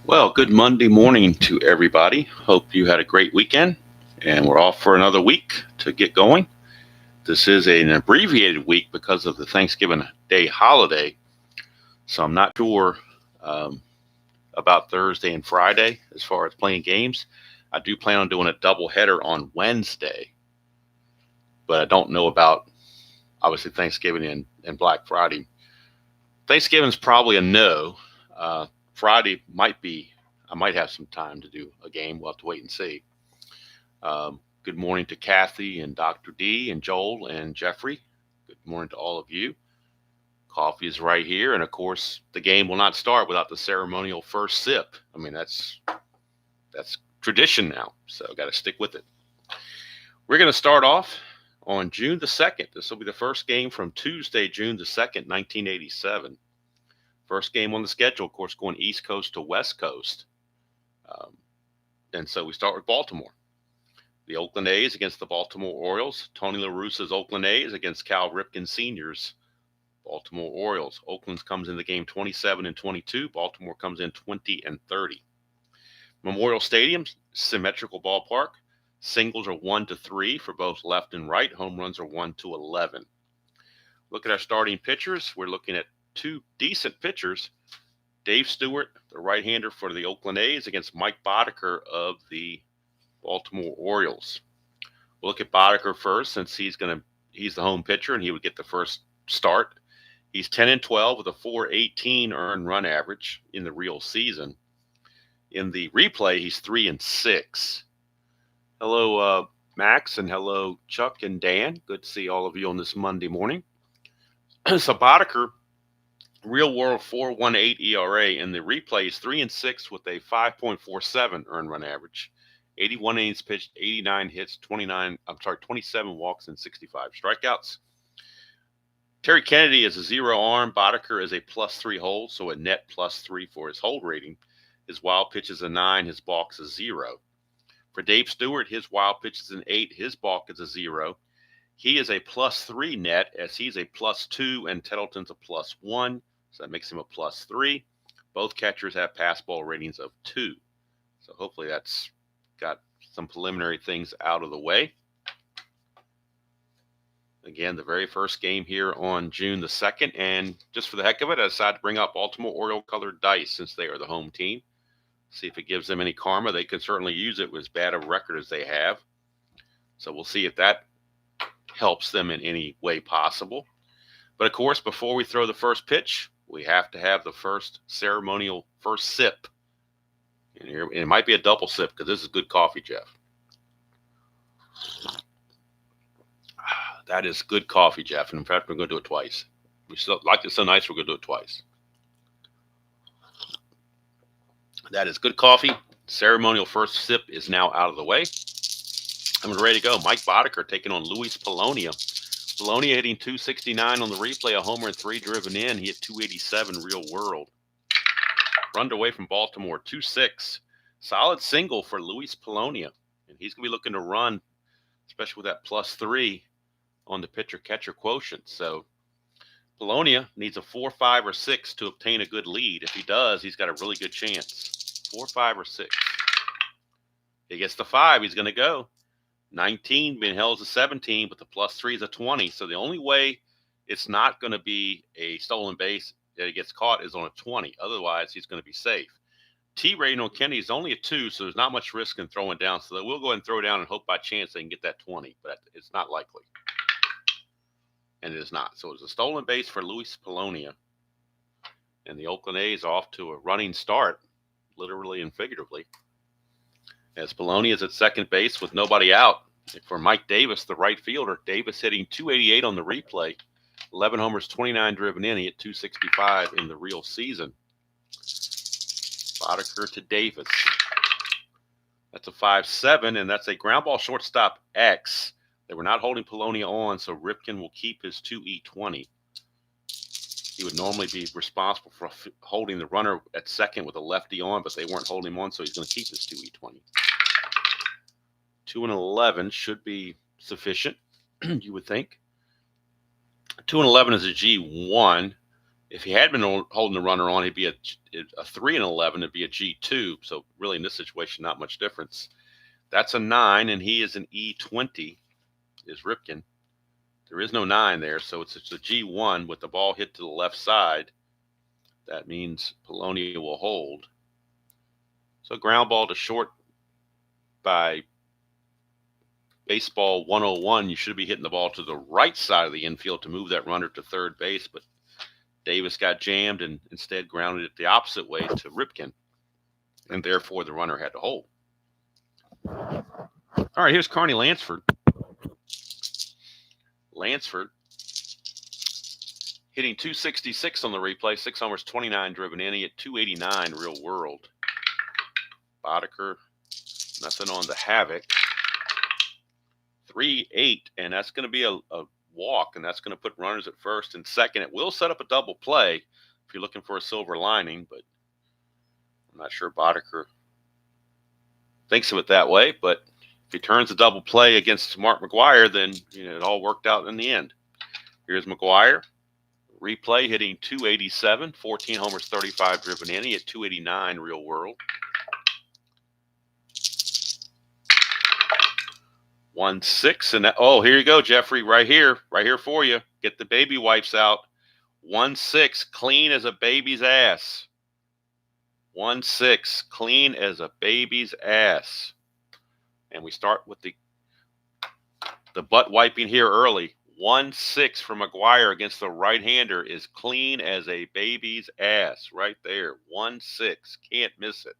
Well, good Monday morning to everybody. Hope you had a great weekend, and we're off for another week to get going. This is an abbreviated week because of the Thanksgiving Day holiday, so I'm not sure um, about Thursday and Friday as far as playing games. I do plan on doing a double header on Wednesday, but I don't know about obviously Thanksgiving and Black Friday. Thanksgiving's probably a no. Friday might be. I might have some time to do a game. We'll have to wait and see. Good morning to Kathy and Dr. D and Joel and Jeffrey. Good morning to all of you. Coffee is right here, and of course, the game will not start without the ceremonial first sip. I mean, that's tradition now, so got to stick with it. We're going to start off on June the 2nd. This will be the first game from Tuesday, June the 2nd, 1987. First game on the schedule, of course, going East Coast to West Coast. And so we start with Baltimore. The Oakland A's against the Baltimore Orioles. Tony La Russa's Oakland A's against Cal Ripken Sr.'s Baltimore Orioles. Oakland comes in the game 27-22. Baltimore comes in 20-30. Memorial Stadium, symmetrical ballpark. Singles are 1-3 for both left and right. Home runs are 1-11. Look at our starting pitchers. We're looking at two decent pitchers. Dave Stewart, the right-hander for the Oakland A's, against Mike Boddicker of the Baltimore Orioles. We'll look at Boddicker first, since he's the home pitcher and he would get the first start. He's 10-12 with a 4.18 earned run average in the real season. In the replay, he's 3-6. Hello, Max, and hello, Chuck and Dan. Good to see all of you on this Monday morning. So Boddicker, real world 4.18 ERA. In the replay, he's 3-6 with a 5.47 earned run average. 81 innings pitched, 89 hits, 27 walks, and 65 strikeouts. Terry Kennedy is a 0 arm. Boddicker is a +3 hold, so a net +3 for his hold rating. His wild pitch is a 9, his balk is a 0. For Dave Stewart, his wild pitch is an 8, his balk is a 0. He is a +3 net, as he's a +2 and Tettleton's a +1, so that makes him a +3. Both catchers have pass ball ratings of 2. So hopefully that's got some preliminary things out of the way. Again, the very first game here on June the 2nd, and just for the heck of it, I decided to bring out Baltimore Oriole colored dice since they are the home team. See if it gives them any karma. They can certainly use it with as bad a record as they have. So we'll see if that helps them in any way possible. But of course, before we throw the first pitch, we have to have the first ceremonial first sip. And it might be a double sip because this is good coffee, Jeff. That is good coffee, Jeff. And in fact, we're going to do it twice. We still like it so nice, we're going to do it twice. That is good coffee. Ceremonial first sip is now out of the way. I'm ready to go. Mike Boddicker taking on Luis Polonia. Polonia hitting 269 on the replay, a homer and 3 driven in. He hit 287 real world. Runned away from Baltimore, 2-6. Solid single for Luis Polonia. And he's going to be looking to run, especially with that +3 on the pitcher-catcher quotient. So Polonia needs a 4, 5, or 6 to obtain a good lead. If he does, he's got a really good chance. 4, 5, or 6. If he gets the 5, he's going to go. 19 being held as a 17, but the +3 is a 20. So the only way it's not going to be a stolen base that he gets caught is on a 20. Otherwise, he's going to be safe. T rating on Kenny is only a 2, so there's not much risk in throwing down. So they will go ahead and throw down and hope by chance they can get that 20, but it's not likely. And it is not. So it's a stolen base for Luis Polonia. And the Oakland A's off to a running start, literally and figuratively. As Polonia is at second base with nobody out. For Mike Davis, the right fielder, Davis hitting 288 on the replay. 11 homers, 29 driven in. He hit 265 in the real season. Boddicker to Davis. That's a 5-7, and that's a ground ball shortstop X. They were not holding Polonia on, so Ripken will keep his 2E20. He would normally be responsible for holding the runner at second with a lefty on, but they weren't holding him on, so he's going to keep his 2E20. 2-11 should be sufficient, you would think. 2-11 is a G1. If he had been holding the runner on, he'd be a 3 and 11. It'd be a G2. So really, in this situation, not much difference. That's a 9, and he is an E20. Is Ripken. There is no 9 there, so it's a G1 with the ball hit to the left side. That means Polonia will hold. So ground ball to short by baseball 101. You should be hitting the ball to the right side of the infield to move that runner to third base, but Davis got jammed and instead grounded it the opposite way to Ripken, and therefore the runner had to hold. All right, here's Carney Lansford. Lansford hitting 266 on the replay, 6 homers, 29 driven in. He hit 289 real world. Boddicker, nothing on the Havoc. 3-8, and that's going to be a walk, and that's going to put runners at first and second. It will set up a double play if you're looking for a silver lining, but I'm not sure Boddicker thinks of it that way. But if he turns a double play against Mark McGwire, then it all worked out in the end. Here's McGwire. Replay hitting 287, 14 homers, 35 driven in. He hit 289 real world. 1-6, and here you go, Jeffrey, right here for you. Get the baby wipes out. 1-6, clean as a baby's ass. 1-6, clean as a baby's ass. And we start with the butt wiping here early. 1-6 for McGwire against the right-hander is clean as a baby's ass right there. 1-6, can't miss it.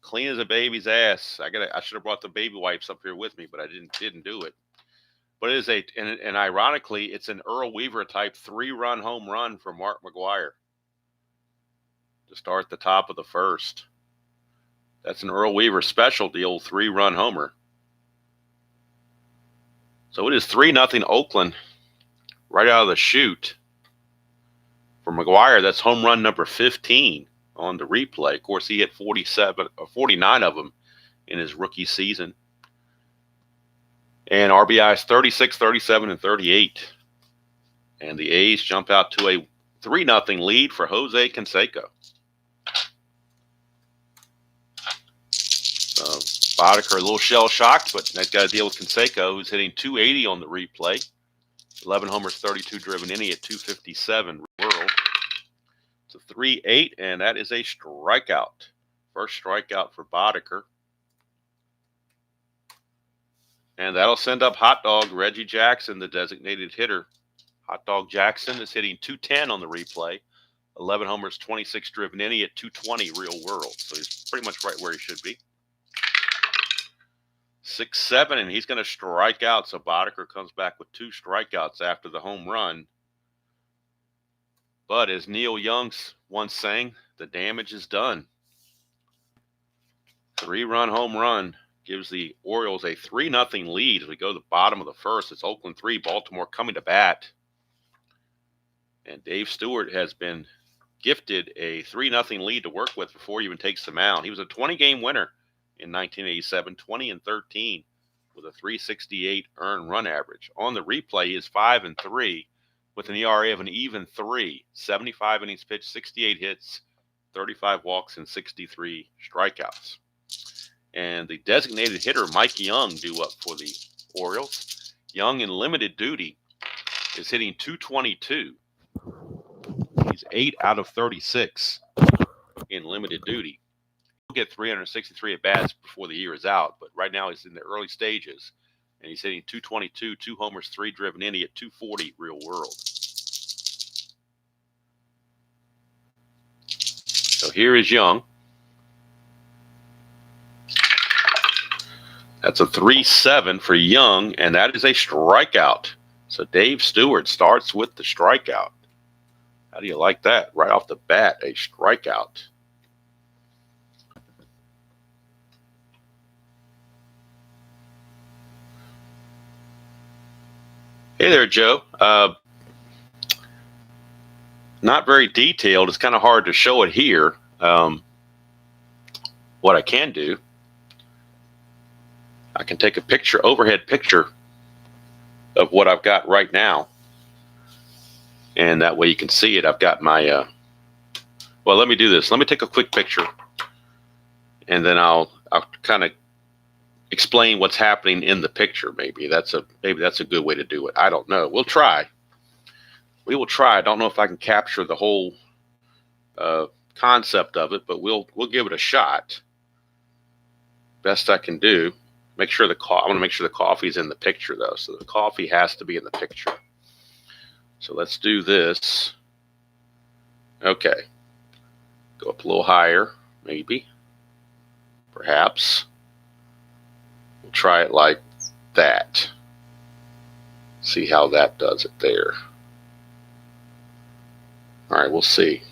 Clean as a baby's ass. I should have brought the baby wipes up here with me, but I didn't do it. But it is and ironically, it's an Earl Weaver type 3-run home run for Mark McGwire to start the top of the first. That's an Earl Weaver special, the old 3-run homer. So it is 3-0 Oakland right out of the chute. For McGwire, that's home run number 15 on the replay. Of course, he hit 49 of them in his rookie season. And RBIs 36, 37, and 38. And the A's jump out to a 3-0 lead for Jose Canseco. Boddicker a little shell-shocked, but that's got to deal with Canseco, who's hitting 280 on the replay. 11 homers, 32 driven in. He at 257 world. It's a 3-8, and that is a strikeout. First strikeout for Boddicker. And that'll send up Hot Dog Reggie Jackson, the designated hitter. Hot Dog Jackson is hitting 210 on the replay. 11 homers, 26 driven in. He at 220 real world. So he's pretty much right where he should be. 6-7, and he's going to strike out. So Boddicker comes back with 2 strikeouts after the home run. But as Neil Young once sang, the damage is done. 3-run home run gives the Orioles a 3-0 lead as we go to the bottom of the first. It's Oakland 3, Baltimore coming to bat. And Dave Stewart has been gifted a 3-0 lead to work with before he even takes the mound. He was a 20-game winner in 1987, 20-13 with a 368 earned run average. On the replay, he is 5-3 with an ERA of an even 3, 75 innings pitched, 68 hits, 35 walks, and 63 strikeouts. And the designated hitter, Mike Young, due up for the Orioles. Young in limited duty is hitting 222. He's 8 out of 36 in limited duty. He'll get 363 at-bats before the year is out, but right now he's in the early stages, and he's hitting 222, 2 homers, 3 driven in. He at 240 real world. So here is Young. That's a 3-7 for Young, and that is a strikeout. So Dave Stewart starts with the strikeout. How do you like that? Right off the bat, a strikeout. Hey there, Joe. Not very detailed. It's kind of hard to show it here. What I can do, I can take a overhead picture of what I've got right now. and that way you can see it. I've got my, well, let me do this. Let me take a quick picture, and then I'll kind of explain what's happening in the picture. Maybe that's a good way to do it. I don't know. We'll try. We will try. I don't know if I can capture the whole concept of it, but we'll give it a shot. Best I can do. Make sure I want to make sure the coffee's in the picture though. So the coffee has to be in the picture. So let's do this. Okay. Go up a little higher, maybe. Perhaps. We'll try it like that. See how that does it there. All right, we'll see.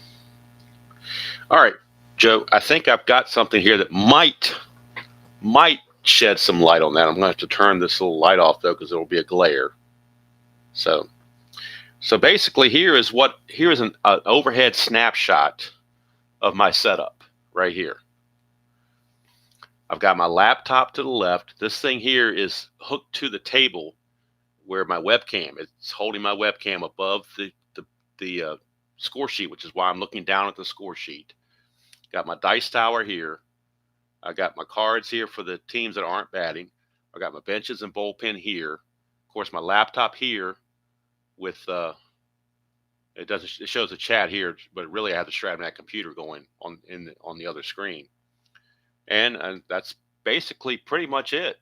All right, Joe, I think I've got something here that might shed some light on that. I'm going to have to turn this little light off though, because there will be a glare. So basically here is an overhead snapshot of my setup right here. I've got my laptop to the left. This thing here is hooked to the table where my webcam, it's holding my webcam above the score sheet, which is why I'm looking down at the score sheet. Got my dice tower here. I got my cards here for the teams that aren't batting. I got my benches and bullpen here. Of course, my laptop here with it shows the chat here, but really I have the Strat-O-Matic computer going on the other screen. And that's basically pretty much it.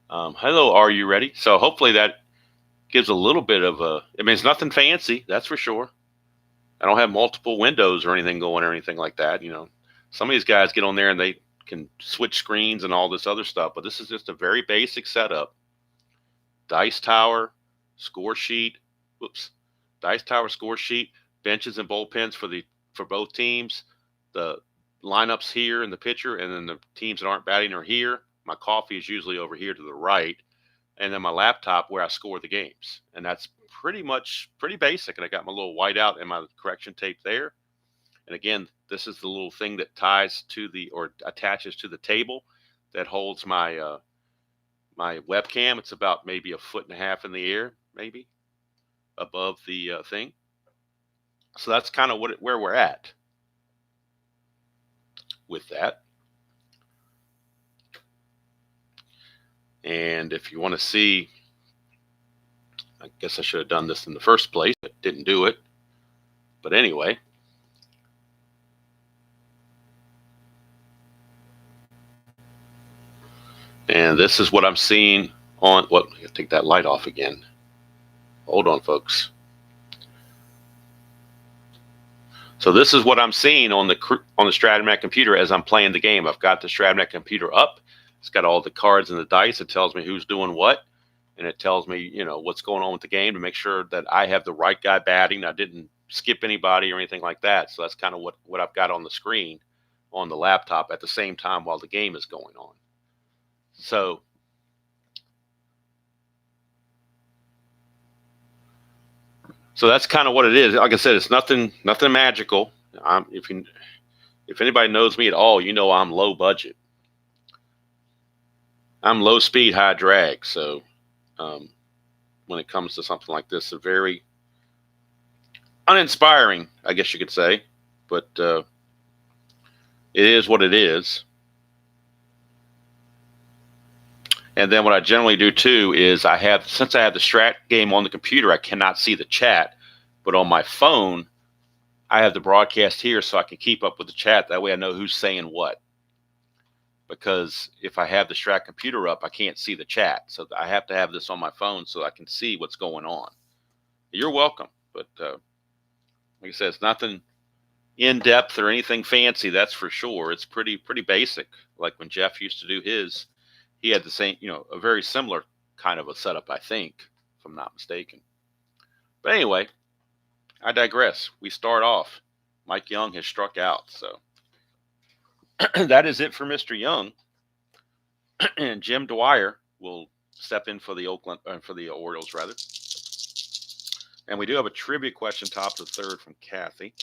Hello, are you ready? So hopefully that gives a little bit of a, I mean, it's nothing fancy, that's for sure. I don't have multiple windows or anything going or anything like that. You know, some of these guys get on there and they can switch screens and all this other stuff, but this is just a very basic setup. Dice tower, score sheet, dice tower, score sheet, benches and bullpens for both teams, the lineups here in the picture, and then the teams that aren't batting are here. My coffee is usually over here to the right, and then my laptop where I score the games. And that's pretty basic. And I got my little whiteout and my correction tape there. And again, this is the little thing that ties to or attaches to the table that holds my my webcam. It's about maybe 1.5 feet in the air, maybe above the thing. So that's kind of where we're at with that. And if you want to see, I guess I should have done this in the first place, but didn't do it. But anyway, and this is what I'm seeing on, well, I gotta take that light off again. Hold on, folks. So this is what I'm seeing on the Strat-O-Matic computer as I'm playing the game. I've got the Strat-O-Matic computer up. It's got all the cards and the dice. It tells me who's doing what, and it tells me, you know, what's going on with the game to make sure that I have the right guy batting. I didn't skip anybody or anything like that. So that's kind of what I've got on the screen on the laptop at the same time while the game is going on. So that's kind of what it is. Like I said, it's nothing magical. If anybody knows me at all, you know I'm low budget. I'm low speed, high drag. So when it comes to something like this, a very uninspiring, I guess you could say, but it is what it is. And then what I generally do too is since I have the Strat game on the computer, I cannot see the chat, but on my phone, I have the broadcast here so I can keep up with the chat. That way I know who's saying what. Because if I have the Strat computer up, I can't see the chat. So I have to have this on my phone so I can see what's going on. You're welcome. But like I said, it's nothing in depth or anything fancy, that's for sure. It's pretty basic. Like when Jeff used to do his, he had the same, you know, a very similar kind of a setup, I think, if I'm not mistaken. But anyway, I digress. We start off. Mike Young has struck out, so that is it for Mr. Young. And Jim Dwyer will step in for the Orioles, rather. And we do have a trivia question top of the third from Kathy.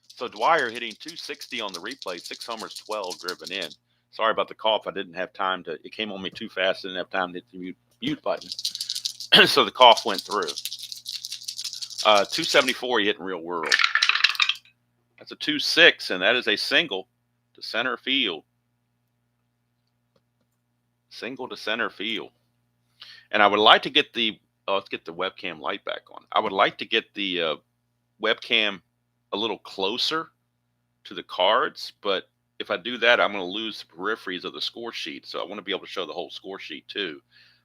So Dwyer hitting .260 on the replay, 6 homers, 12 driven in. Sorry about the cough. I didn't have time to, it came on me too fast. I didn't have time to hit the mute button. So the cough went through. 274 he hit in Real World. That's a 2-6, and that is a single to center field. Single to center field. And I would like to get the, let's get the webcam light back on. I would like to get the webcam a little closer to the cards, but if I do that, I'm going to lose the peripheries of the score sheet. So I want to be able to show the whole score sheet too.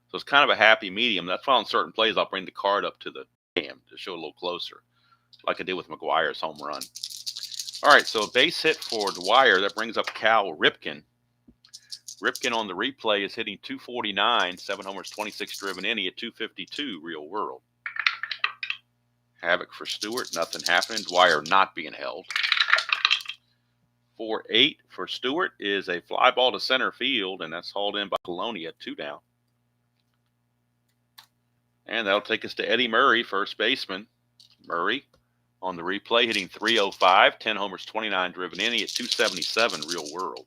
So it's kind of a happy medium. That's why on certain plays, I'll bring the card up to the cam to show a little closer, like I did with McGuire's home run. All right, so a base hit for Dwyer. That brings up Cal Ripken. Ripken on the replay is hitting 249, 7 homers, 26 driven in. He hit 252 Real World. Havoc for Stewart, nothing happening. Dwyer not being held. 4-8 for Stewart is a fly ball to center field, and that's hauled in by Polonia, 2 down. And that'll take us to Eddie Murray, first baseman. Murray on the replay hitting 305, 10 homers, 29 driven in. He hit 277 Real World.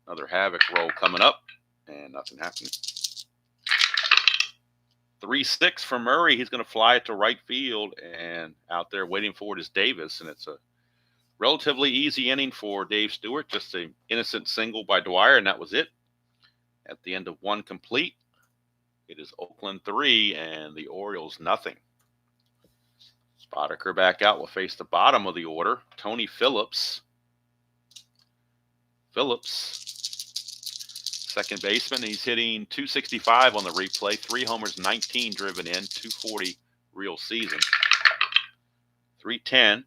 Another Havoc roll coming up, and nothing happening. 3-6 for Murray. He's going to fly it to right field, and out there waiting for it is Davis, and it's a relatively easy inning for Dave Stewart. Just an innocent single by Dwyer, and that was it. At the end of 1 complete, it is Oakland 3 and the Orioles nothing. Boddicker back out will face the bottom of the order. Tony Phillips. Second baseman. He's hitting 265 on the replay. 3 homers, 19 driven in, 240 real season. 310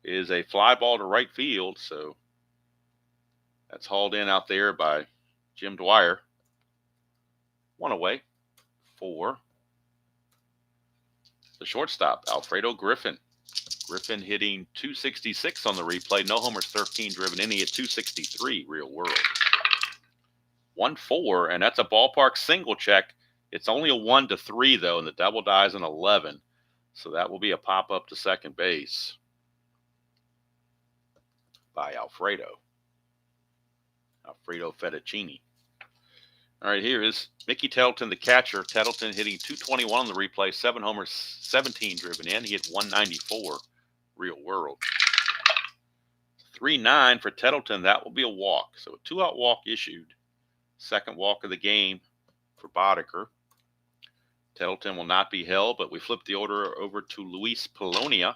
is a fly ball to right field, so that's hauled in out there by Jim Dwyer. 1 away for the shortstop, Alfredo Griffin. Griffin hitting 266 on the replay. No homers, 13 driven in. He hit 263 Real World. 1-4, and that's a ballpark single check. It's only a 1-3, though, and the double dies an 11. So that will be a pop-up to second base by Alfredo Fettuccini. All right, here is Mickey Tettleton, the catcher. Tettleton hitting 221 on the replay, 7 homers, 17 driven in. He hit 194 Real World. 3-9 for Tettleton. That will be a walk. So a 2-out walk issued. Second walk of the game for Boddicker. Tettleton will not be held, but we flip the order over to Luis Polonia.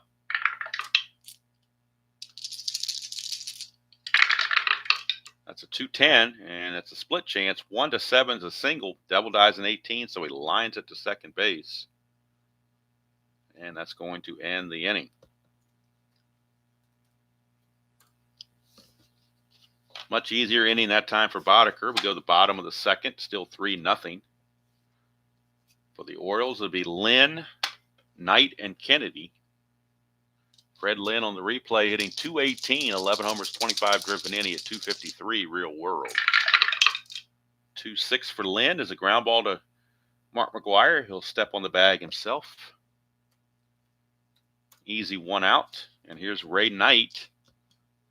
That's a 2-10, and it's a split chance. 1-7 is a single. Double dies an 18, so he lines it to second base. And that's going to end the inning. Much easier inning that time for Boddicker. We go to the bottom of the second, still 3-0. For the Orioles, it'll be Lynn, Knight, and Kennedy. Fred Lynn on the replay hitting 218, 11 homers, 25 driven in. He at 253 Real World. 2-6 for Lynn is a ground ball to Mark McGuire. He'll step on the bag himself. Easy 1 out. And here's Ray Knight.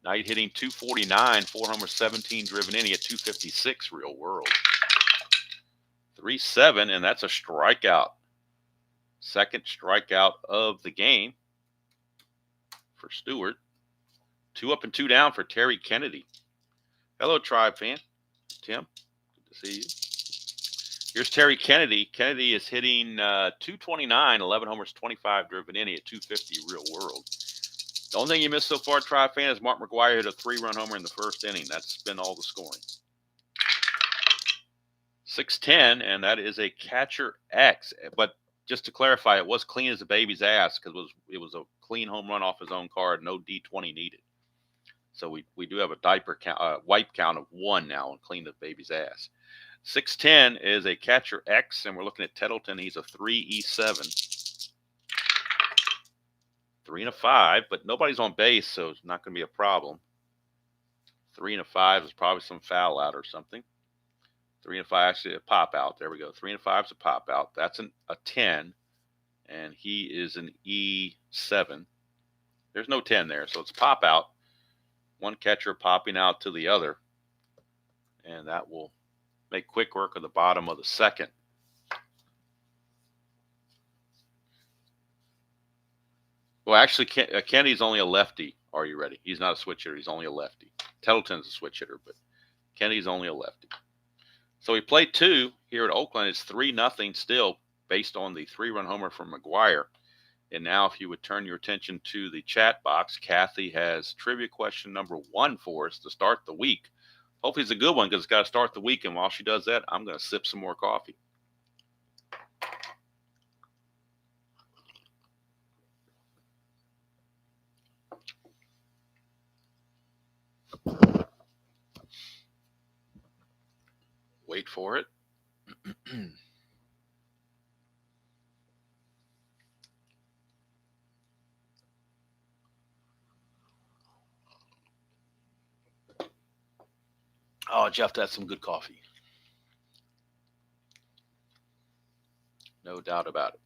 Knight hitting 249, 4 homers, 17 driven in. He at 256 Real World. 3-7, and that's a strikeout. Second strikeout of the game for Stewart. 2 up and 2 down for Terry Kennedy. Hello, Tribe fan. Tim, good to see you. Here's Terry Kennedy. Kennedy is hitting 229, 11 homers, 25 driven in. He at 250 Real World. The only thing you missed so far, Tribe fan, is Mark McGuire hit a 3-run homer in the first inning. That's been all the scoring. 6-10, and that is a catcher X. But just to clarify, it was clean as a baby's ass because it was a clean home run off his own card, no D20 needed. So we do have a diaper count, wipe count of 1 now and clean the baby's ass. 6-10 is a catcher X, and we're looking at Tettleton. He's a 3-E-7. 3 and a 5, but nobody's on base, so it's not going to be a problem. 3 and a 5 is probably some foul out or something. 3 and a 5, actually a pop out. There we go. 3 and a 5 is a pop out. That's a 10, and he is an E7. There's no 10 there, so it's pop out. One catcher popping out to the other, and that will make quick work of the bottom of the second. Well, actually, Kennedy's only a lefty. Are you ready? He's not a switch hitter. He's only a lefty. Tettleton's a switch hitter, but Kennedy's only a lefty. So we played 2 here at Oakland. It's 3-0 still based on the 3-run homer from McGuire. And now if you would turn your attention to the chat box, Kathy has trivia question number 1 for us to start the week. Hopefully it's a good one because it's got to start the week. And while she does that, I'm going to sip some more coffee. Wait for it. Oh, Jeff, that's some good coffee. No doubt about it.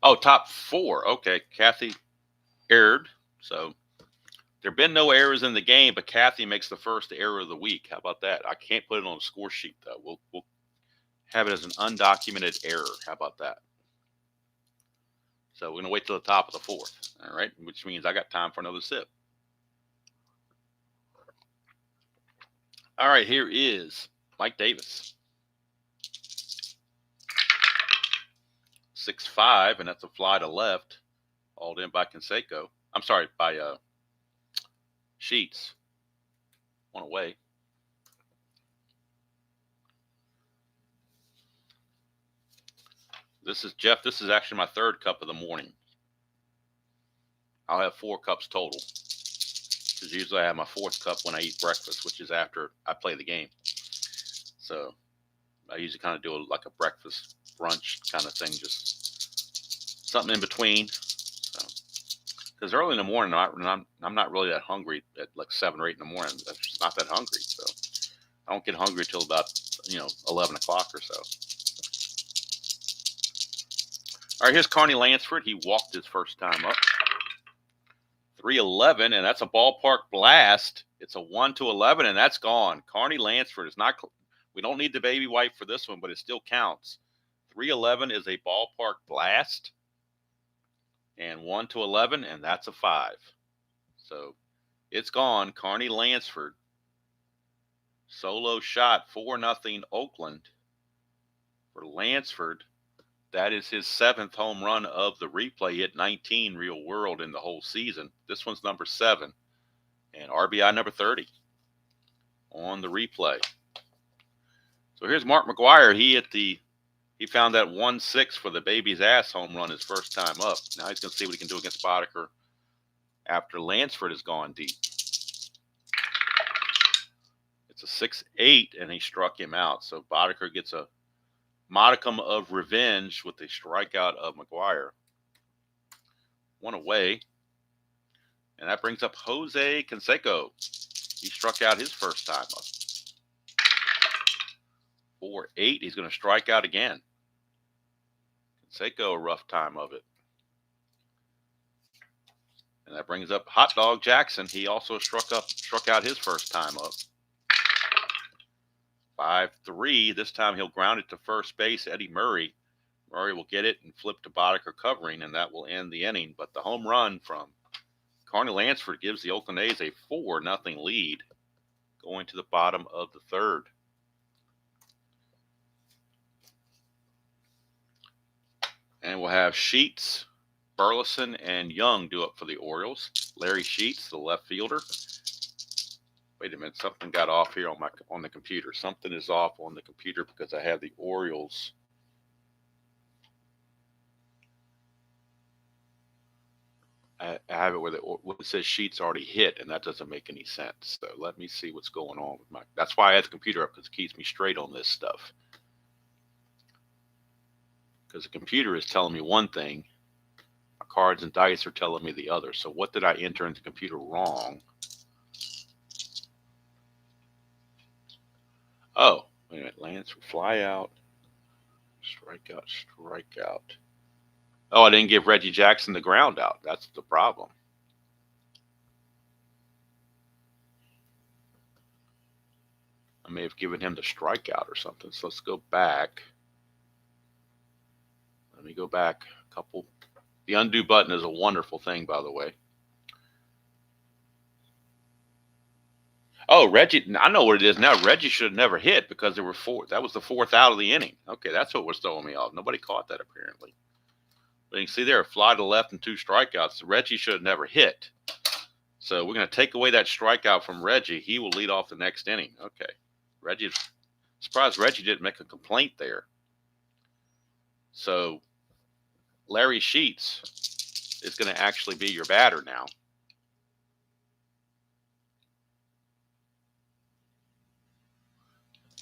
Oh, top 4. Okay, Kathy erred. So there have been no errors in the game, but Kathy makes the first error of the week. How about that? I can't put it on a score sheet, though. We'll have it as an undocumented error. How about that? So we're going to wait till the top of the 4th, all right? Which means I got time for another sip. All right, here is Mike Davis. 6-5, and that's a fly to left, hauled in by Canseco. I'm sorry, by Sheets. 1 away. This is Jeff. This is actually my 3rd cup of the morning. I'll have 4 cups total. Because usually I have my 4th cup when I eat breakfast, which is after I play the game. So I usually kind of do like a breakfast brunch kind of thing, just something in between. Because early in the morning, I'm not really that hungry at like 7 or 8 in the morning. I'm just not that hungry. So I don't get hungry till about 11 o'clock or so. All right, here's Carney Lansford. He walked his first time up. 3-11, and that's a ballpark blast. It's a 1-11, and that's gone. Carney Lansford is not. We don't need the baby wipe for this one, but it still counts. 3-11 is a ballpark blast, and 1-11, and that's a 5. So it's gone. Carney Lansford. Solo shot, 4-0 Oakland for Lansford. That is his 7th home run of the replay. He hit 19 real world in the whole season. This one's number 7 and RBI number 30 on the replay. So here's Mark McGuire. He found that 1-6 for the baby's ass home run his first time up. Now he's going to see what he can do against Boddicker after Lansford has gone deep. It's a 6-8, and he struck him out. So Boddicker gets a modicum of revenge with the strikeout of McGuire. 1 away. And that brings up Jose Canseco. He struck out his first time up. 4-8. He's going to strike out again. Canseco, a rough time of it. And that brings up Hot Dog Jackson. He also struck out his first time up. 5-3. This time he'll ground it to first base. Eddie Murray. Murray will get it and flip to Boddicker covering, and that will end the inning. But the home run from Carney Lansford gives the Oakland A's a 4-0 lead going to the bottom of the 3rd. And we'll have Sheets, Burleson, and Young do up for the Orioles. Larry Sheets, the left fielder. Wait a minute, something got off here on the computer. Something is off on the computer because I have the Orioles. I have it where it says Sheets already hit, and that doesn't make any sense. So let me see what's going on with that's why I had the computer up, because it keeps me straight on this stuff. Because the computer is telling me one thing, my cards and dice are telling me the other. So what did I enter into the computer wrong? Oh, wait a minute. Lansford, fly out, strikeout. Oh, I didn't give Reggie Jackson the ground out. That's the problem. I may have given him the strikeout or something. So let's go back. Let me go back a couple. The undo button is a wonderful thing, by the way. Oh, Reggie, I know what it is now. Reggie should have never hit because there were four. That was the fourth out of the inning. Okay, that's what was throwing me off. Nobody caught that apparently. But you can see there, a fly to left and 2 strikeouts. Reggie should have never hit. So we're going to take away that strikeout from Reggie. He will lead off the next inning. Okay. Reggie, surprised Reggie didn't make a complaint there. So Larry Sheets is going to actually be your batter now.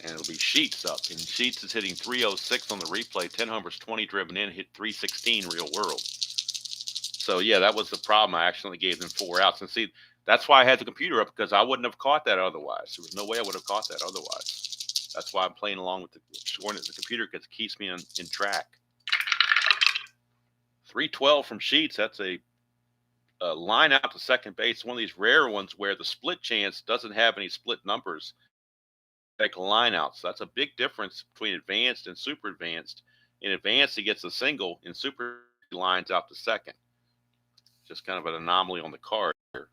And it'll be Sheets up. And Sheets is hitting 306 on the replay, 10 homers, 20 driven in, hit 316 real world. So, yeah, that was the problem. I accidentally gave them 4 outs. And see, that's why I had the computer up, because I wouldn't have caught that otherwise. There was no way I would have caught that otherwise. That's why I'm playing along with the scoring at the computer, because it keeps me in track. 312 from Sheets. That's a line out to second base. One of these rare ones where the split chance doesn't have any split numbers. Like line out. So that's a big difference between advanced and super advanced. In advanced, he gets a single. In super, he lines out to second. Just kind of an anomaly on the card here.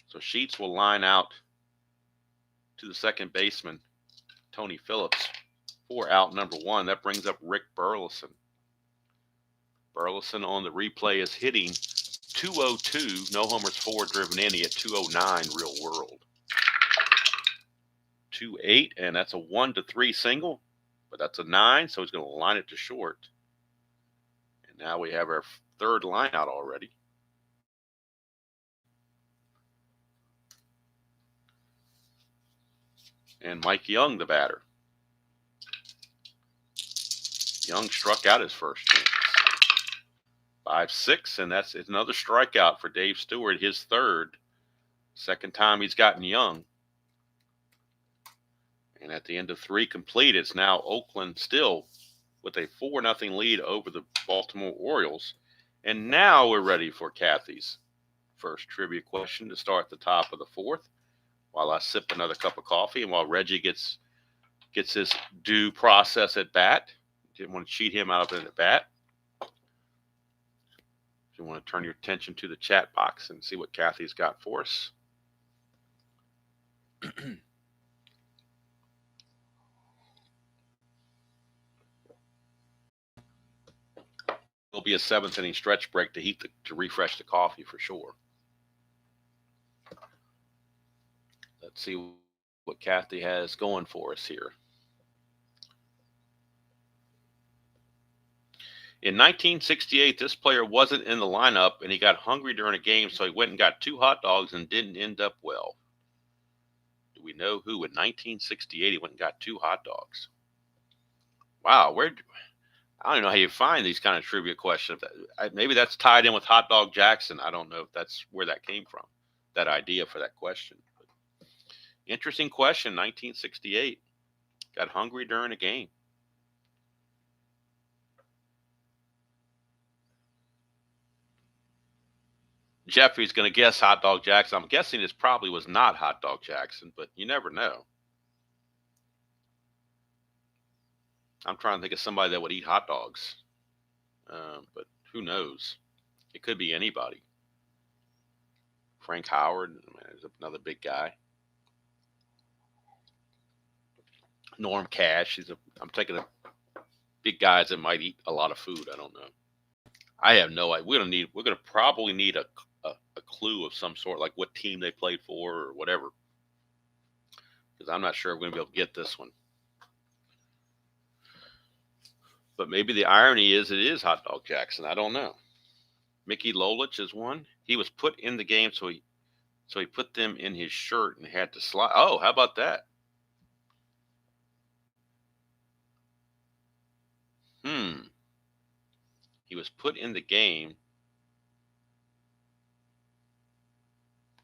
So Sheets will line out to the second baseman, Tony Phillips, for out number 1. That brings up Rick Burleson. Burleson on the replay is hitting 202, no homers, 4 driven in. He hit 209 real world. 2-8, and that's a 1-3 single, but that's a 9, so he's going to line it to short. And now we have our third line out already. And Mike Young, the batter. Young struck out his first chance. 5-6, and that's another strikeout for Dave Stewart, his third. Second time he's gotten Young. And at the end of 3 complete, it's now Oakland still with a 4-0 lead over the Baltimore Orioles. And now we're ready for Kathy's first trivia question to start the top of the 4th, while I sip another cup of coffee and while Reggie gets his due process at bat. Didn't want to cheat him out of it at bat. If you want to turn your attention to the chat box and see what Kathy's got for us. There'll be a 7th inning stretch break to refresh the coffee for sure. Let's see what Kathy has going for us here. In 1968, this player wasn't in the lineup, and he got hungry during a game, so he went and got 2 hot dogs and didn't end up well. Do we know who in 1968 he went and got 2 hot dogs? Wow, I don't know how you find these kind of trivia questions. Maybe that's tied in with Hot Dog Jackson. I don't know if that's where that came from, that idea for that question. But interesting question, 1968. Got hungry during a game. Jeffrey's going to guess Hot Dog Jackson. I'm guessing this probably was not Hot Dog Jackson, but you never know. I'm trying to think of somebody that would eat hot dogs, but who knows? It could be anybody. Frank Howard is another big guy. Norm Cash. I'm taking big guys that might eat a lot of food. I don't know. I have no idea. We're gonna probably need a clue of some sort, like what team they played for or whatever, because I'm not sure we're gonna be able to get this one. But maybe the irony is it is Hot Dog Jackson. I don't know. Mickey Lolich is one. He was put in the game, so he put them in his shirt and had to slide. Oh, how about that? He was put in the game.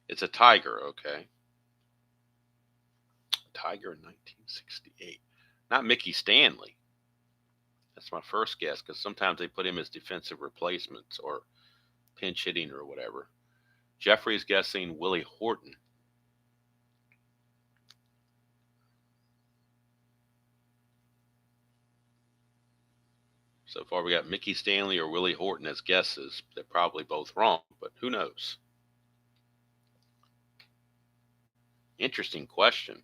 It's a Tiger, okay. Tiger in 1968. Not Mickey Stanley. That's my first guess, because sometimes they put him as defensive replacements or pinch hitting or whatever. Jeffrey's guessing Willie Horton. So far, we got Mickey Stanley or Willie Horton as guesses. They're probably both wrong, but who knows? Interesting question.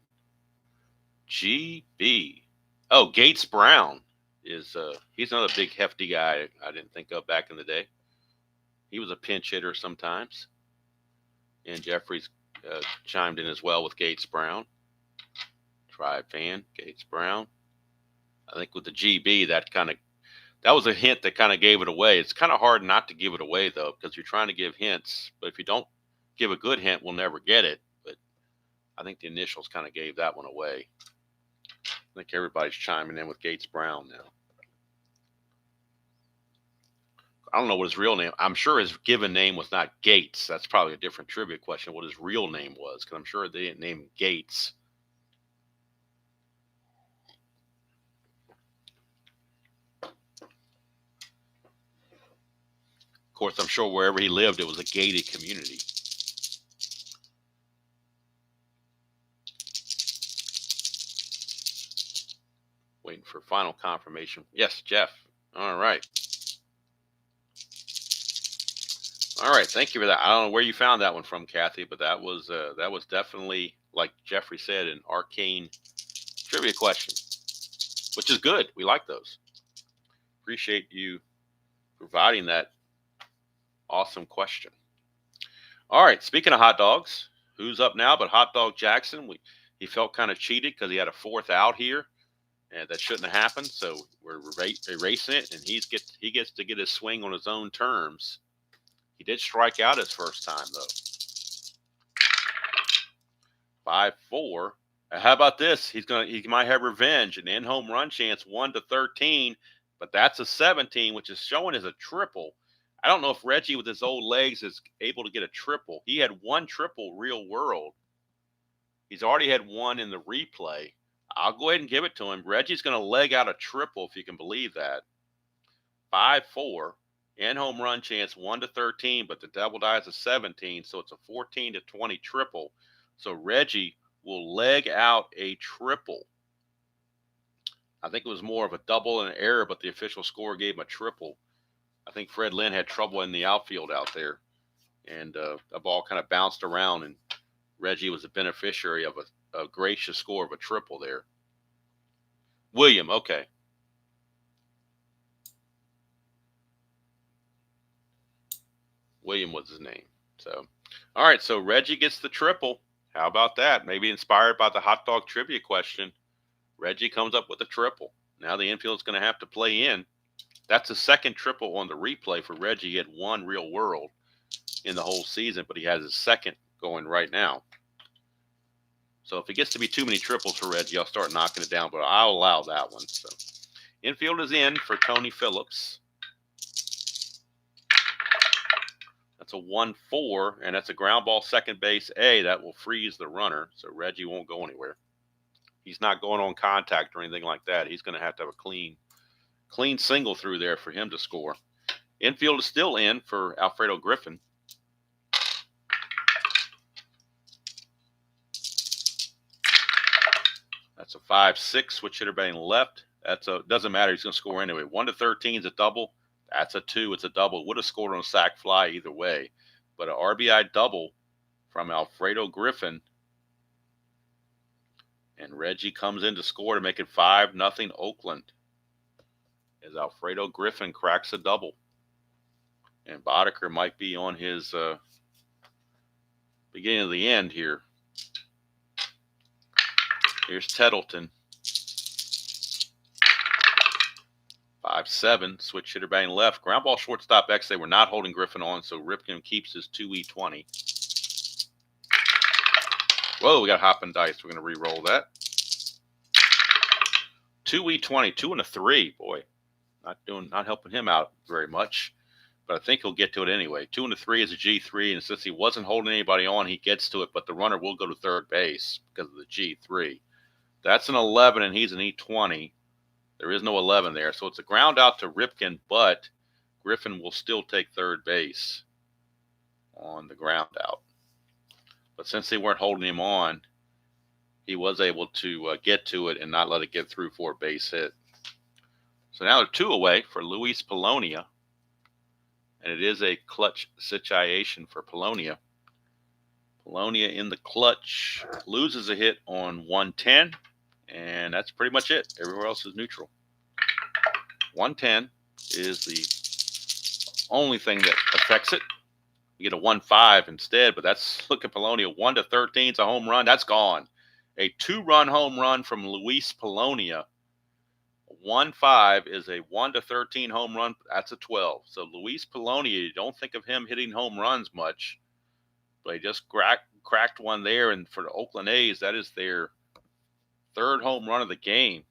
GB. Oh, Gates Brown is he's another big hefty guy I didn't think of back in the day. He was a pinch hitter sometimes. And Jeffrey's chimed in as well with Gates Brown. Tribe fan, Gates Brown. I think with the GB, that was a hint that kind of gave it away. It's kind of hard not to give it away though, because you're trying to give hints. But if you don't give a good hint, we'll never get it. But I think the initials kind of gave that one away. I think everybody's chiming in with Gates Brown now. I don't know what his real name. I'm sure his given name was not Gates. That's probably a different trivia question. What his real name was, because I'm sure they didn't name him Gates. Of course, I'm sure wherever he lived, it was a gated community. Waiting for final confirmation. Yes, Jeff. All right. All right. Thank you for that. I don't know where you found that one from, Kathy, but that was definitely, like Jeffrey said, an arcane trivia question, which is good. We like those. Appreciate you providing that awesome question. All right. Speaking of hot dogs, who's up now but Hot Dog Jackson? He felt kind of cheated because he had a fourth out here. And that shouldn't have happened, so we're erasing it, and he gets to get his swing on his own terms. He did strike out his first time, though. 5-4. How about this? He might have revenge. An in-home run chance, 1-13, but that's a 17, which is showing as a triple. I don't know if Reggie, with his old legs, is able to get a triple. He had one triple real world. He's already had one in the replay. I'll go ahead and give it to him. Reggie's going to leg out a triple, if you can believe that. 5-4. In-home run chance, 1-13, but the double die is a 17, so it's a 14-20 triple. So Reggie will leg out a triple. I think it was more of a double and an error, but the official score gave him a triple. I think Fred Lynn had trouble in the outfield out there, and the ball kind of bounced around, and Reggie was a beneficiary of a gracious score of a triple there. William, okay. William was his name. So, all right, so Reggie gets the triple. How about that? Maybe inspired by the hot dog trivia question. Reggie comes up with a triple. Now the infield's going to have to play in. That's the second triple on the replay for Reggie. He had one real world in the whole season, but he has his second going right now. So if it gets to be too many triples for Reggie, I'll start knocking it down, but I'll allow that one. So infield is in for Tony Phillips. That's a 1-4, and that's a ground ball second base A. That will freeze the runner, so Reggie won't go anywhere. He's not going on contact or anything like that. He's going to have a clean single through there for him to score. Infield is still in for Alfredo Griffin. That's a 5-6 switch hitter batting left. Doesn't matter. He's going to score anyway. 1-13 is a double. That's a 2. It's a double. Would have scored on a sac fly either way. But an RBI double from Alfredo Griffin. And Reggie comes in to score to make it 5-0 Oakland. As Alfredo Griffin cracks a double. And Boddicker might be on his beginning of the end here. Here's Tettleton. 5-7, switch hitter batting left. Ground ball shortstop X. They were not holding Griffin on, so Ripken keeps his 2E20. Whoa, we got hopping dice. We're going to re-roll that. 2E20, 2 and a 3. Boy, not helping him out very much, but I think he'll get to it anyway. 2 and a 3 is a G3, and since he wasn't holding anybody on, he gets to it, but the runner will go to third base because of the G3. That's an 11, and he's an E20. There is no 11 there, so it's a ground out to Ripken, but Griffin will still take third base on the ground out. But since they weren't holding him on, he was able to get to it and not let it get through for a base hit. So now they're 2 away for Luis Polonia. And it is a clutch situation for Polonia. Polonia in the clutch loses a hit on 110. And that's pretty much it. Everywhere else is neutral. 110 is the only thing that affects it. You get a 1-5 instead, but that's, look at Polonia, 1-13 is a home run. That's gone. A 2-run home run from Luis Polonia. 1-5 is a 1-13 home run. That's a 12. So Luis Polonia, you don't think of him hitting home runs much, but he just cracked one there. And for the Oakland A's, that is their 3rd home run of the game.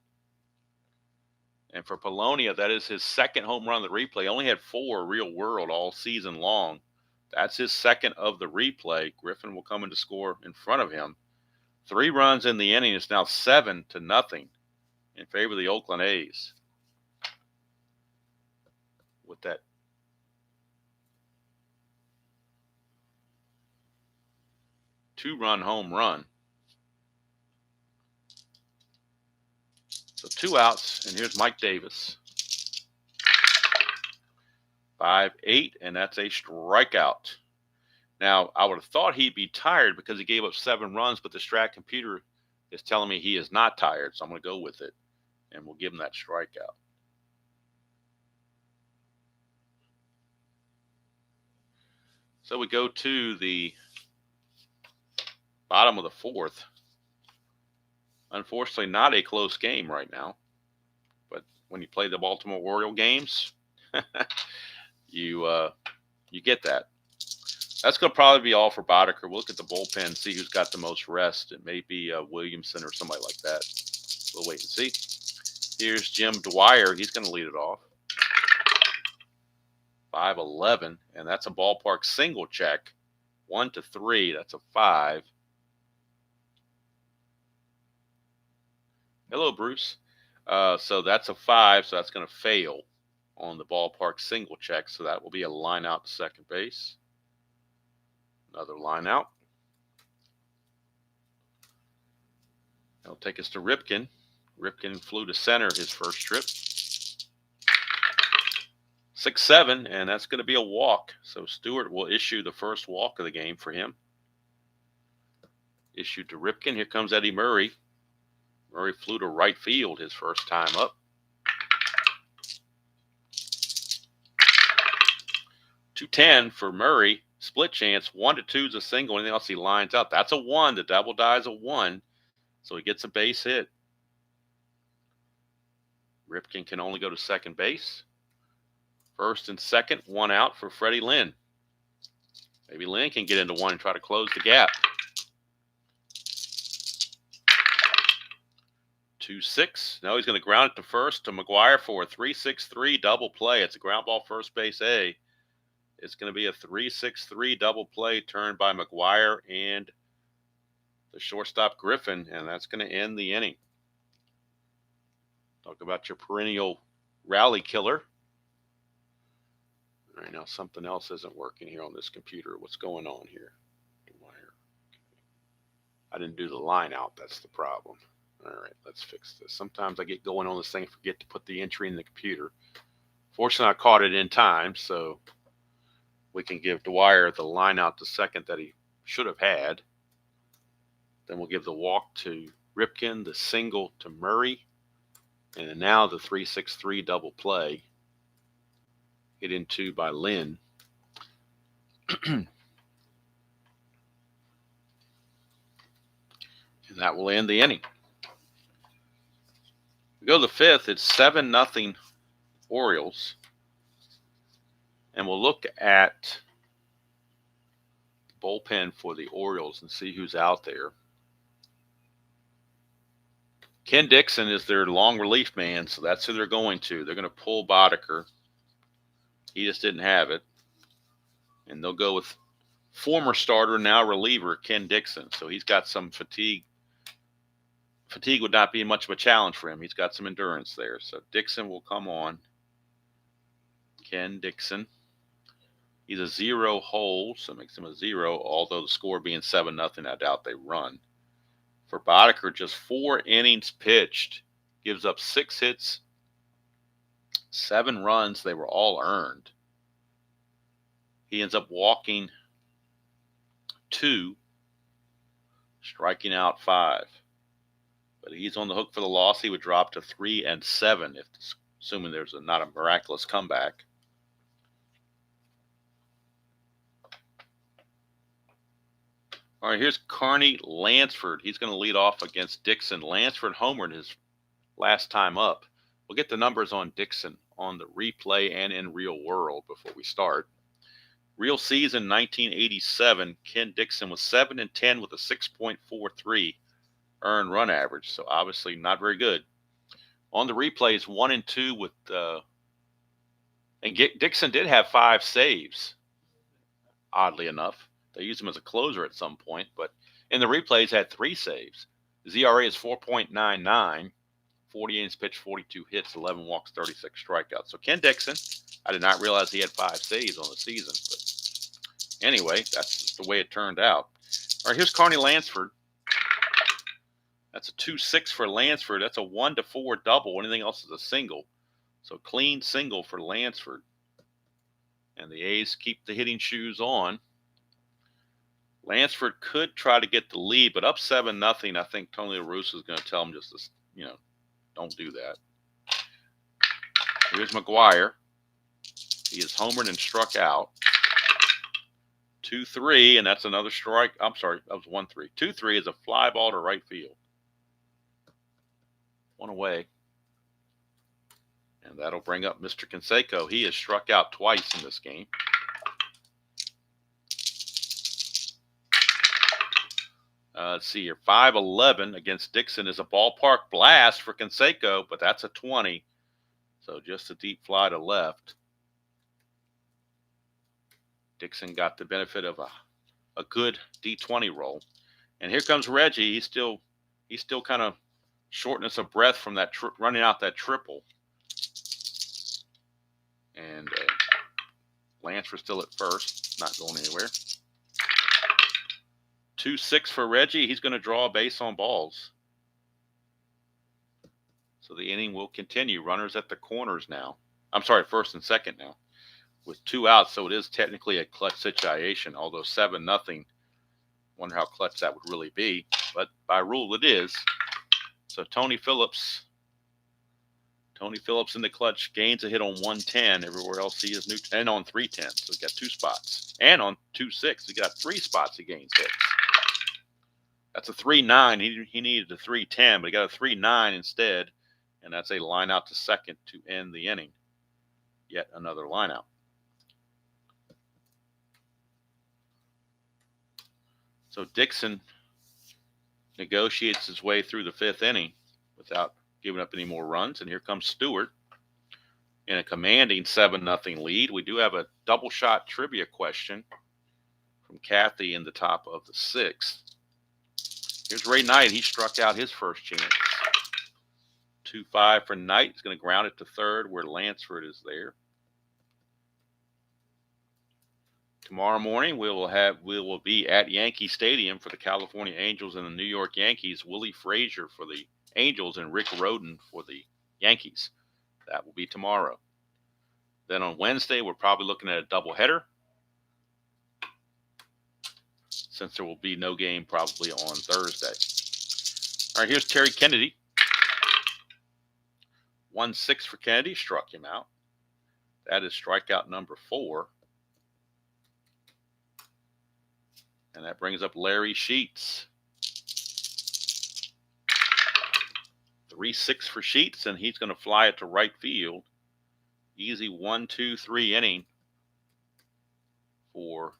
And for Polonia, that is his 2nd home run of the replay. He only had 4 real world all season long. That's his 2nd of the replay. Griffin will come in to score in front of him. 3 runs in the inning. It's now 7-0 in favor of the Oakland A's. With that two-run home run. So 2 outs, and here's Mike Davis. 5-8, and that's a strikeout. Now, I would have thought he'd be tired because he gave up 7 runs, but the Strat computer is telling me he is not tired, so I'm going to go with it, and we'll give him that strikeout. So we go to the bottom of the 4th. Unfortunately, not a close game right now, but when you play the Baltimore Orioles games, you get that. That's going to probably be all for Boddicker. We'll look at the bullpen, see who's got the most rest. It may be Williamson or somebody like that. We'll wait and see. Here's Jim Dwyer. He's going to lead it off. 5-11, and that's a ballpark single check. 1-3, that's a 5. Hello, Bruce. So that's a 5, so that's going to fail on the ballpark single check. So that will be a line out to second base. Another line out. That'll take us to Ripken. Ripken flew to center his first trip. 6-7, and that's going to be a walk. So Stewart will issue the first walk of the game for him. Issued to Ripken. Here comes Eddie Murray. Murray flew to right field his first time up. 2-10 for Murray. Split chance. 1-2 is a single. Anything else he lines up. That's a 1. The double die is a 1. So he gets a base hit. Ripken can only go to second base. First and second, 1 out for Freddie Lynn. Maybe Lynn can get into one and try to close the gap. 2-6. Now he's going to ground it to first to McGuire for a 3-6-3 double play. It's a ground ball first base A. It's going to be a 3-6-3 double play turned by McGuire and the shortstop Griffin, and that's going to end the inning. Talk about your perennial rally killer. All right, now something else isn't working here on this computer. What's going on here? I didn't do the line out. That's the problem. All right, let's fix this. Sometimes I get going on this thing and forget to put the entry in the computer. Fortunately, I caught it in time, so we can give Dwyer the line out to second that he should have had. Then we'll give the walk to Ripken, the single to Murray, and then now the 3-6-3 double play. Hit into by Lynn. And that will end the inning. We go to the 5th. It's 7-0 Orioles. And we'll look at the bullpen for the Orioles and see who's out there. Ken Dixon is their long relief man, so that's who they're going to. They're going to pull Boddicker. He just didn't have it. And they'll go with former starter, now reliever, Ken Dixon. So he's got some fatigue. Fatigue would not be much of a challenge for him. He's got some endurance there. So Dixon will come on. Ken Dixon. He's a 0 hole, so it makes him a 0, although the score being 7-0, I doubt they run. For Boddicker, just 4 innings pitched. Gives up 6 hits, 7 runs, they were all earned. He ends up walking 2, striking out 5. But he's on the hook for the loss. He would drop to 3 and 7, if assuming there's not a miraculous comeback. All right, here's Carney Lansford. He's going to lead off against Dixon. Lansford homered his last time up. We'll get the numbers on Dixon on the replay and in real world before we start. Real season 1987, Ken Dixon was 7 and 10 with a 6.43 earned run average, so obviously not very good. On the replays, 1 and 2 with and Dixon did have 5 saves, oddly enough. They used him as a closer at some point, but in the replays had 3 saves. His ERA is 4.99, 40 innings pitched, 42 hits, 11 walks, 36 strikeouts. So Ken Dixon, I did not realize he had 5 saves on the season, but anyway, that's just the way it turned out. All right, here's Carney Lansford. That's a 2-6 for Lansford. That's a 1-4 double. Anything else is a single. So clean single for Lansford. And the A's keep the hitting shoes on. Lansford could try to get the lead, but up 7-0. I think Tony La Russa is going to tell him just to, don't do that. Here's McGuire. He is homered and struck out. 2-3, and that's another strike. I'm sorry, that was 1-3. 2-3 is a fly ball to right field. 1 away. And that'll bring up Mr. Canseco. He has struck out twice in this game. Let's see here. 5-11 against Dixon is a ballpark blast for Canseco, but that's a 20. So just a deep fly to left. Dixon got the benefit of a good D20 roll. And here comes Reggie. He's still kind of shortness of breath from that running out that triple. And Lansford still at first, not going anywhere. 2-6 for Reggie. He's going to draw a base on balls. So the inning will continue. Runners at the corners now. I'm sorry, first and second now, with 2 outs. So it is technically a clutch situation, although 7-0. Wonder how clutch that would really be. But by rule, it is. So Tony Phillips in the clutch gains a hit on 110. Everywhere else he is new, and on 310. So he got 2 spots. And on 2-6, he got 3 spots he gains hits. That's a 3-9. He needed a 3-10, but he got a 3-9 instead. And that's a line out to second to end the inning. Yet another line out. So Dixon negotiates his way through the 5th inning without giving up any more runs. And here comes Stewart in a commanding 7-0 lead. We do have a double shot trivia question from Kathy in the top of the 6th. Here's Ray Knight. He struck out his first chance. 2-5 for Knight. He's going to ground it to third where Lansford is there. Tomorrow morning we will be at Yankee Stadium for the California Angels and the New York Yankees. Willie Frazier for the Angels and Rick Rhoden for the Yankees. That will be tomorrow. Then on Wednesday we're probably looking at a doubleheader, since there will be no game probably on Thursday. All right, here's Terry Kennedy. 1-6 for Kennedy, struck him out. That is strikeout number 4. And that brings up Larry Sheets. 3-6 for Sheets, and he's going to fly it to right field. Easy 1-2-3 inning for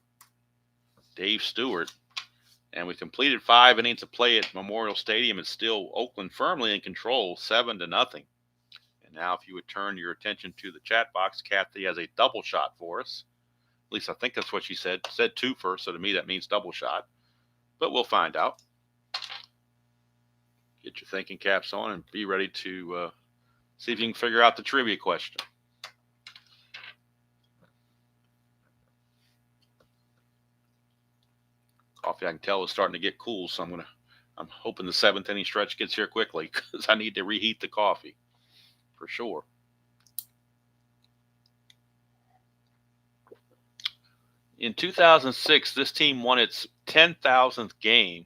Dave Stewart. And we completed 5 innings of play at Memorial Stadium. It's still Oakland firmly in control, 7-0. And now if you would turn your attention to the chat box, Kathy has a double shot for us. At least I think that's what she said. Said 2 first, so to me that means double shot. But we'll find out. Get your thinking caps on and be ready to see if you can figure out the trivia question. Coffee, I can tell, is starting to get cool, so I'm hoping the 7th inning stretch gets here quickly because I need to reheat the coffee for sure. In 2006, this team won its 10,000th game,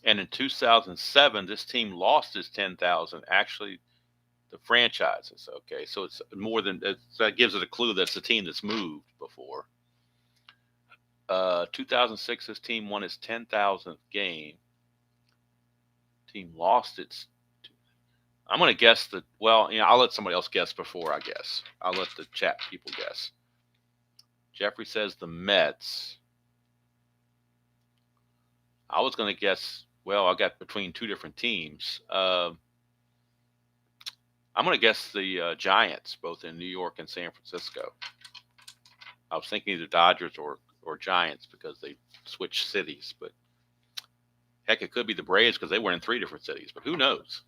and in 2007, this team lost its 10,000. Actually, the franchises. Okay, so it's more than that. Gives it a clue that's a team that's moved before. 2006, this team won its 10,000th game. Team lost its. I'm going to guess that. Well, I'll let somebody else guess before I guess. I'll let the chat people guess. Jeffrey says the Mets. I was going to guess. Well, I got between two different teams. I'm going to guess the Giants, both in New York and San Francisco. I was thinking either Dodgers or Giants because they switched cities, but heck, it could be the Braves because they were in 3 different cities, but who knows?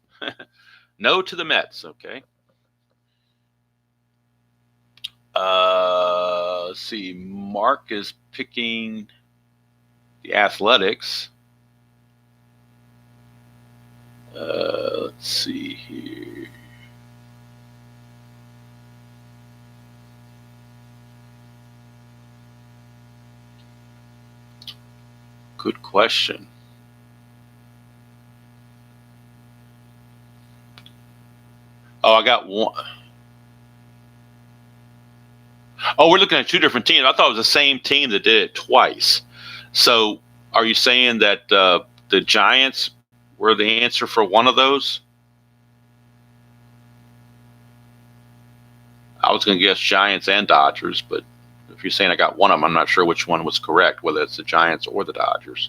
No to the Mets, okay. Let's see. Mark is picking the Athletics. Let's see here. Good question. Oh, I got one. Oh, we're looking at 2 different teams. I thought it was the same team that did it twice. So are you saying that the Giants were the answer for one of those? I was going to guess Giants and Dodgers, but if you're saying I got one of them, I'm not sure which one was correct, whether it's the Giants or the Dodgers.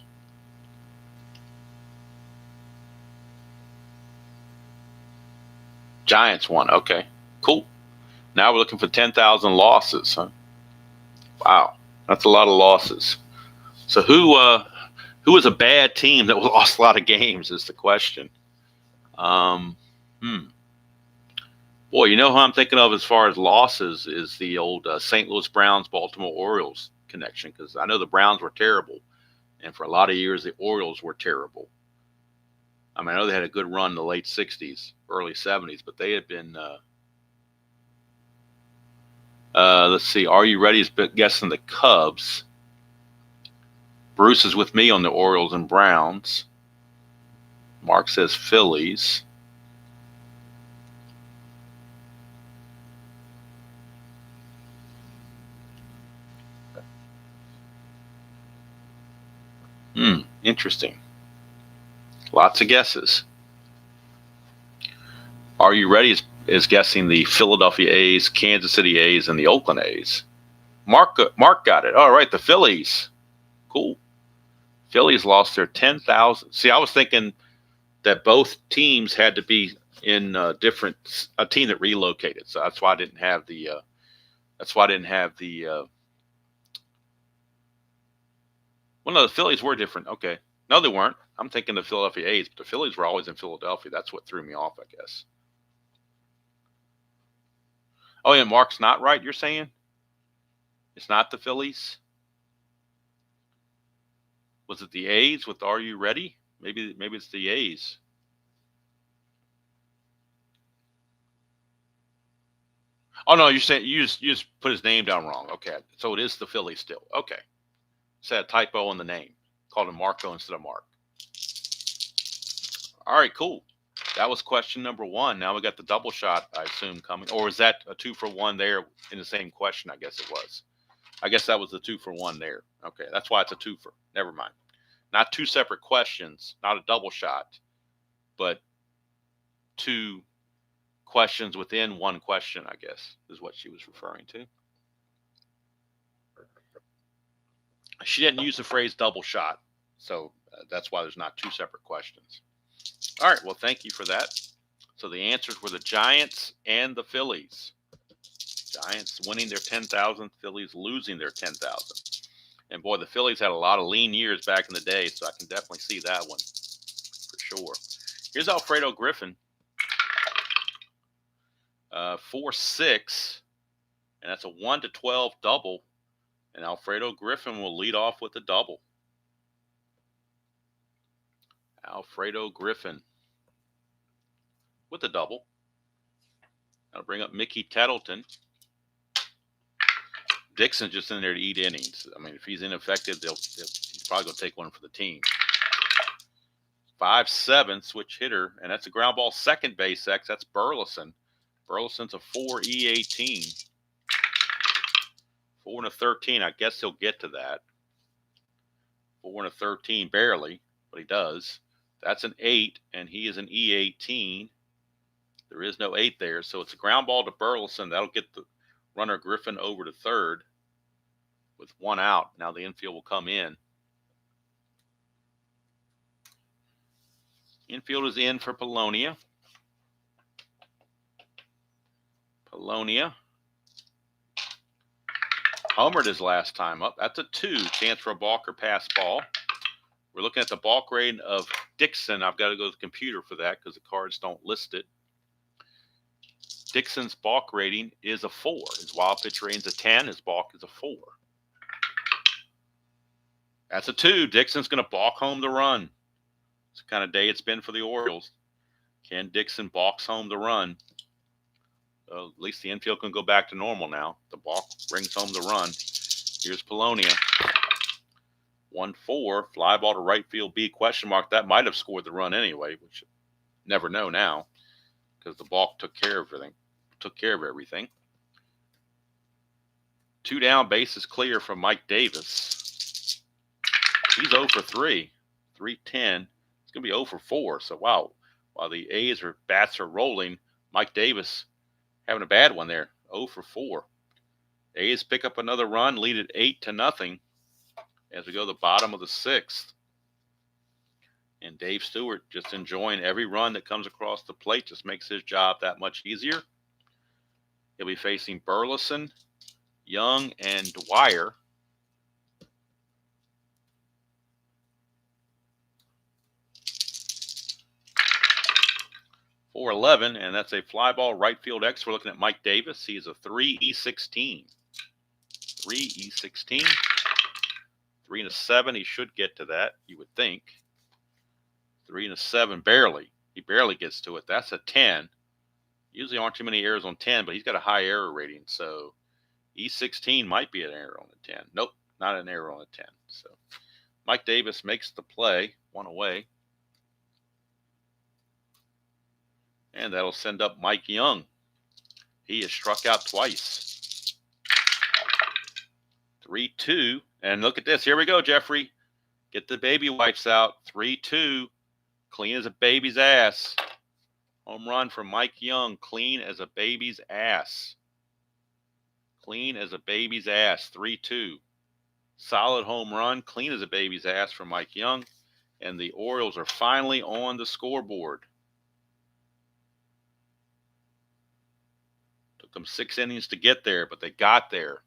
Giants won. Okay, cool. Now we're looking for 10,000 losses. Huh? Wow, that's a lot of losses. So who was a bad team that lost a lot of games is the question. Boy, you know who I'm thinking of as far as losses is the old St. Louis Browns, Baltimore Orioles connection, because I know the Browns were terrible, and for a lot of years the Orioles were terrible. I mean, I know they had a good run in the late 60s, early 70s, but they had been, let's see, Are You Ready is guessing the Cubs. Bruce is with me on the Orioles and Browns. Mark says Phillies. Interesting. Lots of guesses. Are You Ready is guessing the Philadelphia A's, Kansas City A's, and the Oakland A's. Mark got it. All right, the Phillies. Cool. Phillies lost their 10,000. See, I was thinking that both teams had to be in a team that relocated. So that's why I didn't have the. Well, no, the Phillies were different. Okay. No, they weren't. I'm thinking the Philadelphia A's, but the Phillies were always in Philadelphia. That's what threw me off, I guess. Oh, yeah, Mark's not right, you're saying? It's not the Phillies? Was it the A's with Are You Ready? Maybe it's the A's. Oh, no, you're saying you just put his name down wrong. Okay. So it is the Phillies still. Okay. Said a typo in the name. Called him Marco instead of Mark. All right, cool. That was question number 1. Now we got the double shot, I assume, coming. Or is that a 2 for 1 there in the same question? I guess it was. I guess that was the 2 for 1 there. Okay, that's why it's a 2 for. Never mind. Not 2 separate questions, not a double shot, but 2 questions within 1 question, I guess, is what she was referring to. She didn't use the phrase double shot, so that's why there's not 2 separate questions. All right, well, thank you for that. So the answers were the Giants and the Phillies. Giants winning their 10,000, Phillies losing their 10,000. And boy, the Phillies had a lot of lean years back in the day, so I can definitely see that one for sure. Here's Alfredo Griffin. 4-6, and that's a 1-12 double. And Alfredo Griffin will lead off with a double. Alfredo Griffin with a double. I'll bring up Mickey Tettleton. Dixon's just in there to eat innings. I mean, if he's ineffective, he's probably going to take one for the team. 5-7 switch hitter, and that's a ground ball second base X. That's Burleson. Burleson's a 4 E18. 4 and a 13. I guess he'll get to that. 4 and a 13, barely, but he does. That's an 8, and he is an E18. There is no 8 there, so it's a ground ball to Burleson. That'll get the runner Griffin over to third with 1 out. Now the infield will come in. Infield is in for Polonia. Polonia homered his last time up. That's a 2. Chance for a balk or pass ball. We're looking at the balk rating of Dixon. I've got to go to the computer for that because the cards don't list it. Dixon's balk rating is a 4. His wild pitch rating is a 10. His balk is a 4. That's a 2. Dixon's going to balk home the run. It's the kind of day it's been for the Orioles. Ken Dixon balks home the run. So at least the infield can go back to normal now. The balk brings home the run. Here's Polonia. 1-4. Fly ball to right field B question mark. That might have scored the run anyway, which never know now because the balk took care of everything. 2 down, bases clear from Mike Davis. He's 0 for 3. 3-10. It's going to be 0 for 4. So, wow. While the A's bats are rolling, Mike Davis having a bad one there. 0 for 4. A's pick up another run, lead it 8-0 as we go to the bottom of the 6th. And Dave Stewart just enjoying every run that comes across the plate. Just makes his job that much easier. He'll be facing Burleson, Young, and Dwyer. .411, and that's a fly ball right field X. We're looking at Mike Davis. He's a 3E16. 3E16. 3 and a 7. He should get to that, you would think. 3 and a 7, barely. He barely gets to it. That's a 10. Usually aren't too many errors on 10, but he's got a high error rating. So E16 might be an error on the 10. Nope, not an error on the 10. So Mike Davis makes the play, 1 away. And that'll send up Mike Young. He has struck out twice. 3-2. And look at this. Here we go, Jeffrey. Get the baby wipes out. 3-2. Clean as a baby's ass. Home run from Mike Young. Clean as a baby's ass. Clean as a baby's ass. 3-2. Solid home run. Clean as a baby's ass from Mike Young. And the Orioles are finally on the scoreboard. Took them 6 innings to get there, but they got there.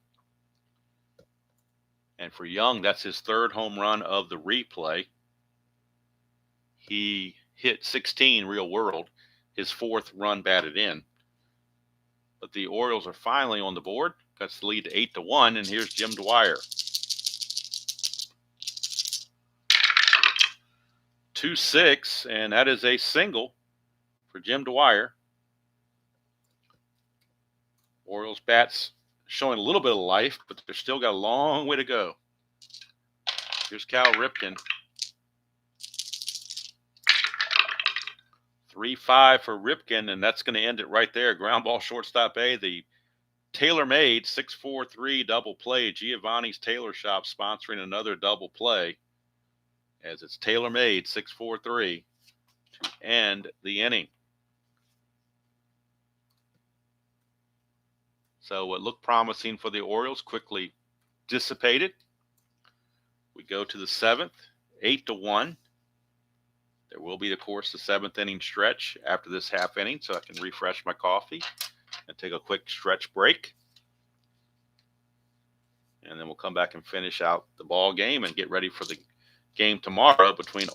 And for Young, that's his 3rd home run of the replay. He hit 16 real world, his 4th run batted in. But the Orioles are finally on the board. Cuts the lead to 8-1, and here's Jim Dwyer. 2-6, and that is a single for Jim Dwyer. Orioles bats showing a little bit of life, but they've still got a long way to go. Here's Cal Ripken. 3-5 for Ripken, and that's going to end it right there. Ground ball, shortstop A. The tailor-made 6-4-3 double play. Giovanni's Tailor Shop sponsoring another double play as it's tailor-made 6-4-3 to end the inning. So what looked promising for the Orioles quickly dissipated. We go to the 7th, 8-1. There will be, of course, the 7th inning stretch after this half inning, so I can refresh my coffee and take a quick stretch break. And then we'll come back and finish out the ball game and get ready for the game tomorrow between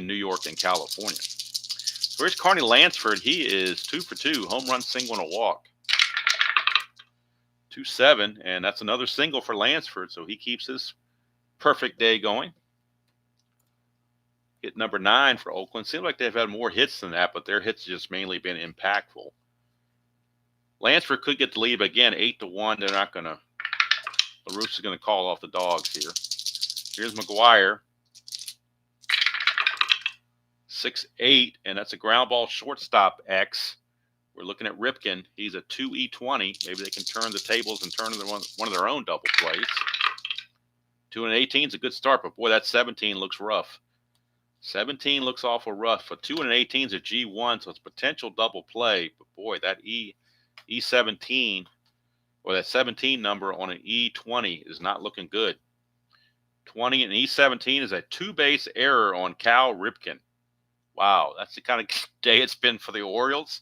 New York and California. So here's Carney Lansford. He is 2 for 2, home run, single, and a walk. 2-7, and that's another single for Lansford, so he keeps his perfect day going. Hit number 9 for Oakland. Seems like they've had more hits than that, but their hits have just mainly been impactful. Lansford could get the lead, but again, 8-1. They're not going to LaRusse is going to call off the dogs here. Here's McGuire. 6'8", and that's a ground ball shortstop X. We're looking at Ripken. He's a 2E20. Maybe they can turn the tables and turn one of their own double plays. 2 and 18 is a good start, but boy, that 17 looks rough. 17 looks awful rough. A 2 and 18 is a G1, so it's potential double play. But boy, that E17 or that 17 number on an E20 is not looking good. 20 and E17 is a 2-base error on Cal Ripken. Wow, that's the kind of day it's been for the Orioles.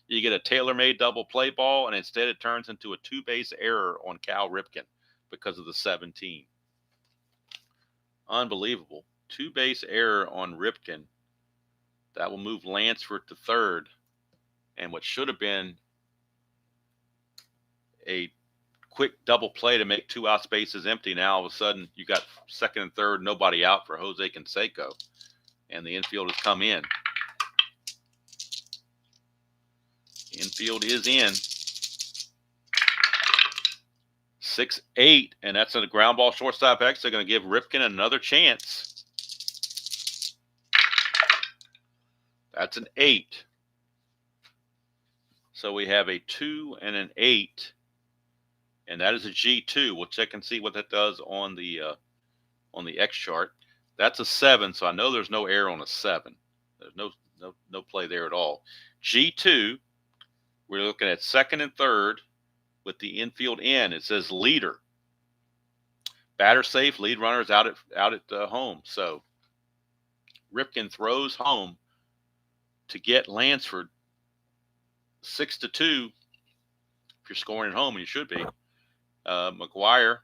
You get a tailor-made double play ball, and instead it turns into a 2-base error on Cal Ripken because of the 17. Unbelievable. 2-base error on Ripken. That will move Lansford to third. And what should have been a quick double play to make 2 out spaces empty, now all of a sudden you got second and third, nobody out for Jose Canseco. And the infield has come in. Infield is in. 6'8", and that's a ground ball shortstop X. They're going to give Ripken another chance. That's an 8. So we have a 2 and an 8, and that is a G2. We'll check and see what that does on the X chart. That's a 7, so I know there's no error on a 7. There's no play there at all. G2. We're looking at second and third with the infield in. It says leader. Batter safe, lead runners out at home. So Ripken throws home to get Lansford 6-2. If you're scoring at home, and you should be. McGuire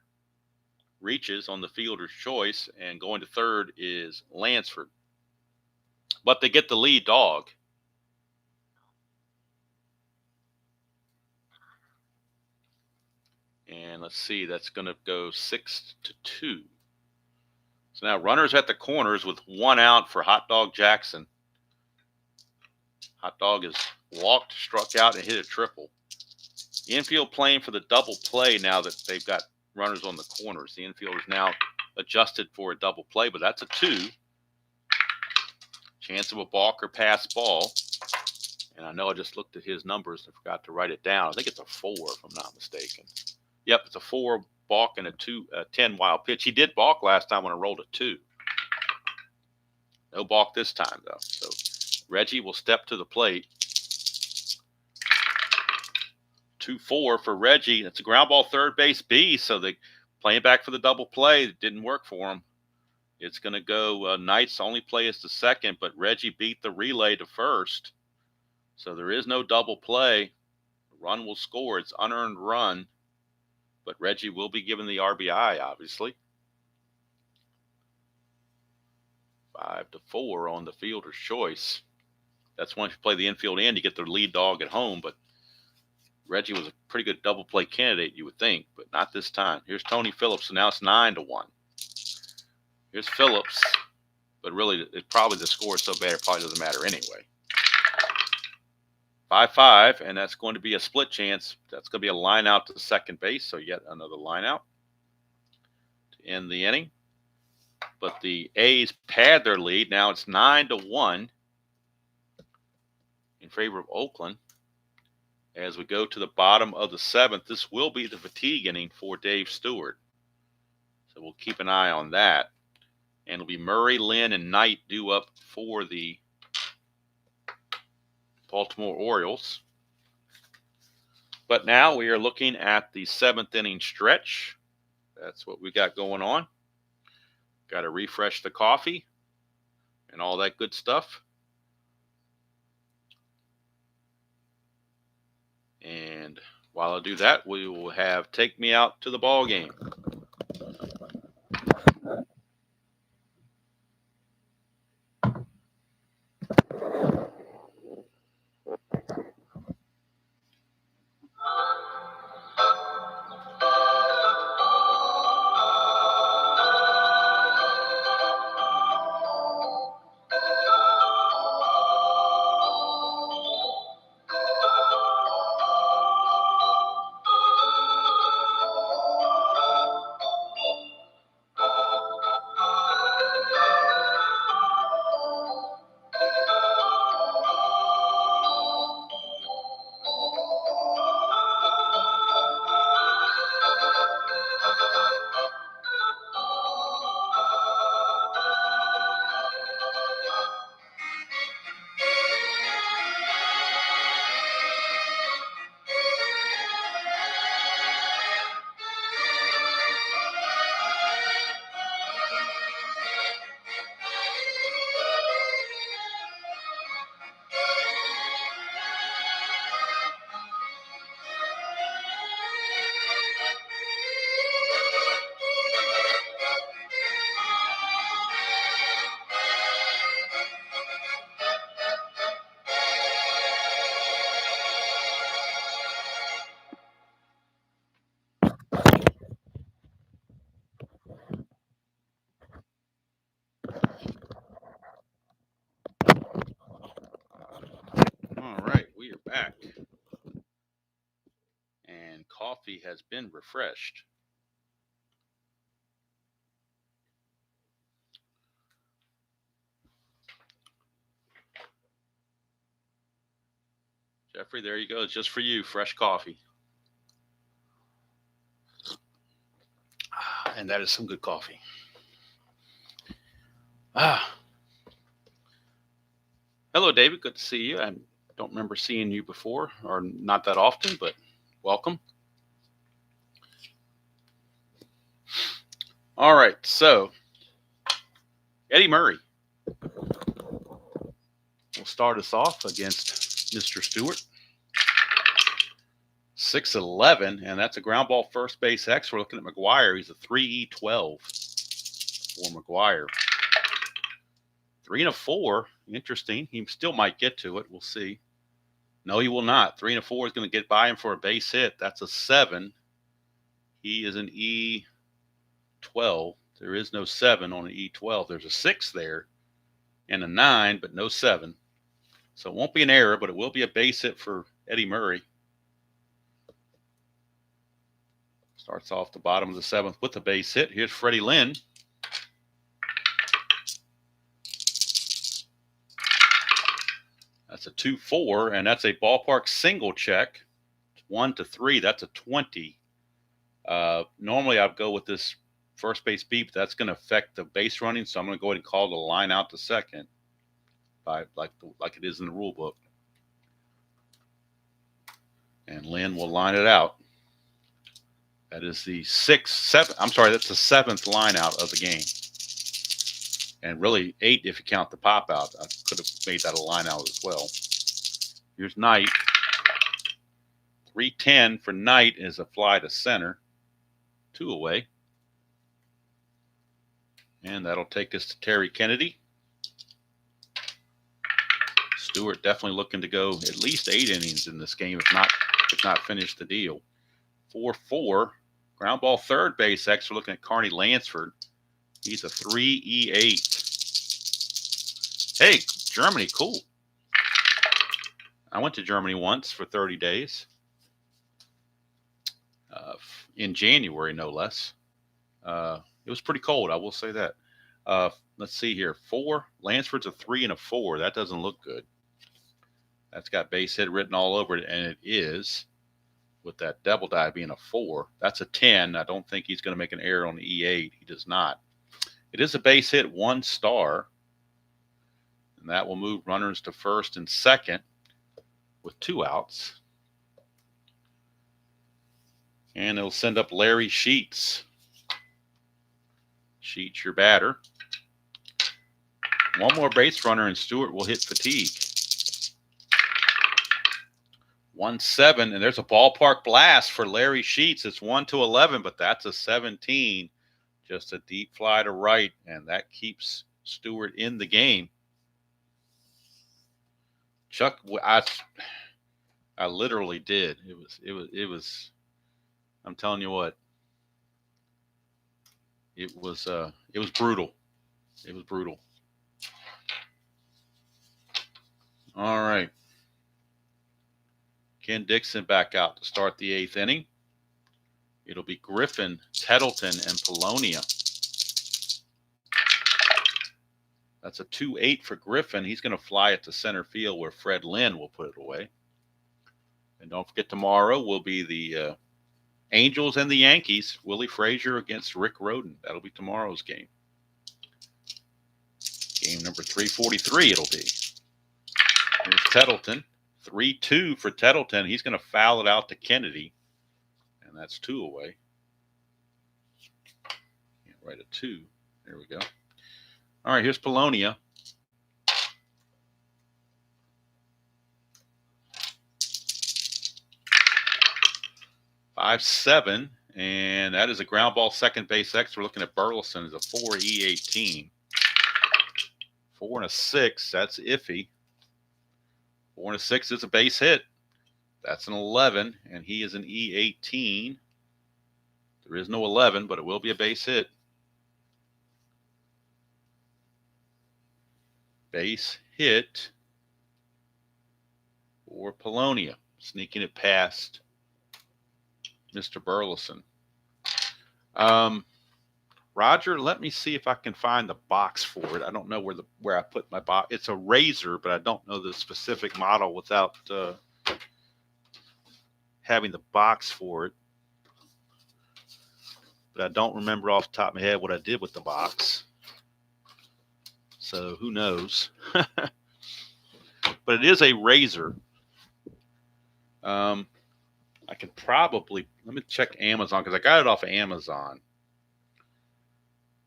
reaches on the fielder's choice, and going to third is Lansford. But they get the lead dog. And let's see, that's going to go 6-2. So now runners at the corners with 1 out for Hot Dog Jackson. Hot Dog is walked, struck out, and hit a triple. The infield playing for the double play now that they've got runners on the corners. The infield is now adjusted for a double play, but that's a 2. Chance of a balk or pass ball. And I know I just looked at his numbers and forgot to write it down. I think it's a 4, if I'm not mistaken. Yep, it's a 4 balk and a 10 wild pitch. He did balk last time when I rolled a 2. No balk this time, though. So Reggie will step to the plate. 2-4 for Reggie. That's a ground ball third base B, so they playing back for the double play. It didn't work for him. It's going to go Knight's only play is to second, but Reggie beat the relay to first. So there is no double play. The run will score. It's unearned run. But Reggie will be given the RBI, obviously. 5-4 on the fielder's choice. That's once you play the infield in, you get the lead dog at home. But Reggie was a pretty good double play candidate, you would think, but not this time. Here's Tony Phillips, so now it's 9-1. Here's Phillips, but really, probably the score is so bad it probably doesn't matter anyway. 5-5, and that's going to be a split chance. That's going to be a line out to second base, so yet another line out to end the inning. But the A's pad their lead. Now it's 9-1 in favor of Oakland. As we go to the bottom of the 7th, this will be the fatigue inning for Dave Stewart. So we'll keep an eye on that. And it'll be Murray, Lynn, and Knight due up for the Baltimore Orioles. But now we are looking at the 7th inning stretch. That's what we got going on. Got to refresh the coffee and all that good stuff. And while I do that, we will have Take Me Out to the Ball Game. coffee has been refreshed. Jeffrey, there you go. It's just for you, fresh coffee. And that is some good coffee. Hello, David. Good to see you. I don't remember seeing you before, or not that often, but welcome. All right, so Eddie Murray will start us off against Mr. Stewart. 6'11", and that's a ground ball first base X. We're looking at McGuire. He's a 3E12 for McGuire. 3 and a 4. Interesting. He still might get to it. We'll see. No, he will not. 3 and a 4 is going to get by him for a base hit. That's a 7. He is an E12. There is no 7 on an E12. There's a 6 there and a 9, but no 7. So it won't be an error, but it will be a base hit for Eddie Murray. Starts off the bottom of the 7th with a base hit. Here's Freddie Lynn. That's a 2-4, and that's a ballpark single check. 1 to 3, that's a 20. Normally I'd go with this first base beep. That's going to affect the base running, so I'm going to go ahead and call the line out to second, like it is in the rule book. And Lynn will line it out. That is the that's the 7th line out of the game. And really 8 if you count the pop out. I could have made that a line out as well. Here's Knight. 3-10 for Knight is a fly to center. 2 away. And that'll take us to Terry Kennedy. Stewart definitely looking to go at least 8 innings in this game, if not finish the deal. 4-4. Ground ball third base X. We're looking at Carney Lansford. He's a 3E8. Hey, Germany, cool. I went to Germany once for 30 days. In January, no less. It was pretty cold, I will say that. Let's see here. 4. Lansford's a 3 and a 4. That doesn't look good. That's got base hit written all over it, and it is. With that double die being a 4. That's a 10. I don't think he's going to make an error on the E8. He does not. It is a base hit, 1 star. And that will move runners to first and second with 2 outs. And it'll send up Larry Sheets. Sheets, your batter. 1 more base runner, and Stewart will hit fatigue. 1-7, and there's a ballpark blast for Larry Sheets. It's 1-11, but that's a 17. Just a deep fly to right, and that keeps Stewart in the game. Chuck, I literally did. It was. I'm telling you what. It was brutal. It was brutal. All right. Ken Dixon back out to start the 8th inning. It'll be Griffin, Tettleton, and Polonia. That's a 2-8 for Griffin. He's going to fly it to center field where Fred Lynn will put it away. And don't forget, tomorrow will be the Angels and the Yankees. Willie Frazier against Rick Rhoden. That'll be tomorrow's game. Game number 343 it'll be. Here's Tettleton. 3-2 for Tettleton. He's going to foul it out to Kennedy. And that's 2 away. Can't write a 2. There we go. All right, here's Polonia. (5-7), and that is a ground ball second base X. We're looking at Burleson as a 4E18. 4 and a 6, that's iffy. 4 and a 6 is a base hit. That's an 11, and he is an E18. There is no 11, but it will be a base hit. Base hit for Polonia. Sneaking it past Mr. Burleson. Roger, let me see if I can find the box for it. I don't know where I put my box. It's a razor, but I don't know the specific model without having the box for it. But I don't remember off the top of my head what I did with the box. So who knows? But it is a razor. I could probably, let me check Amazon because I got it off of Amazon.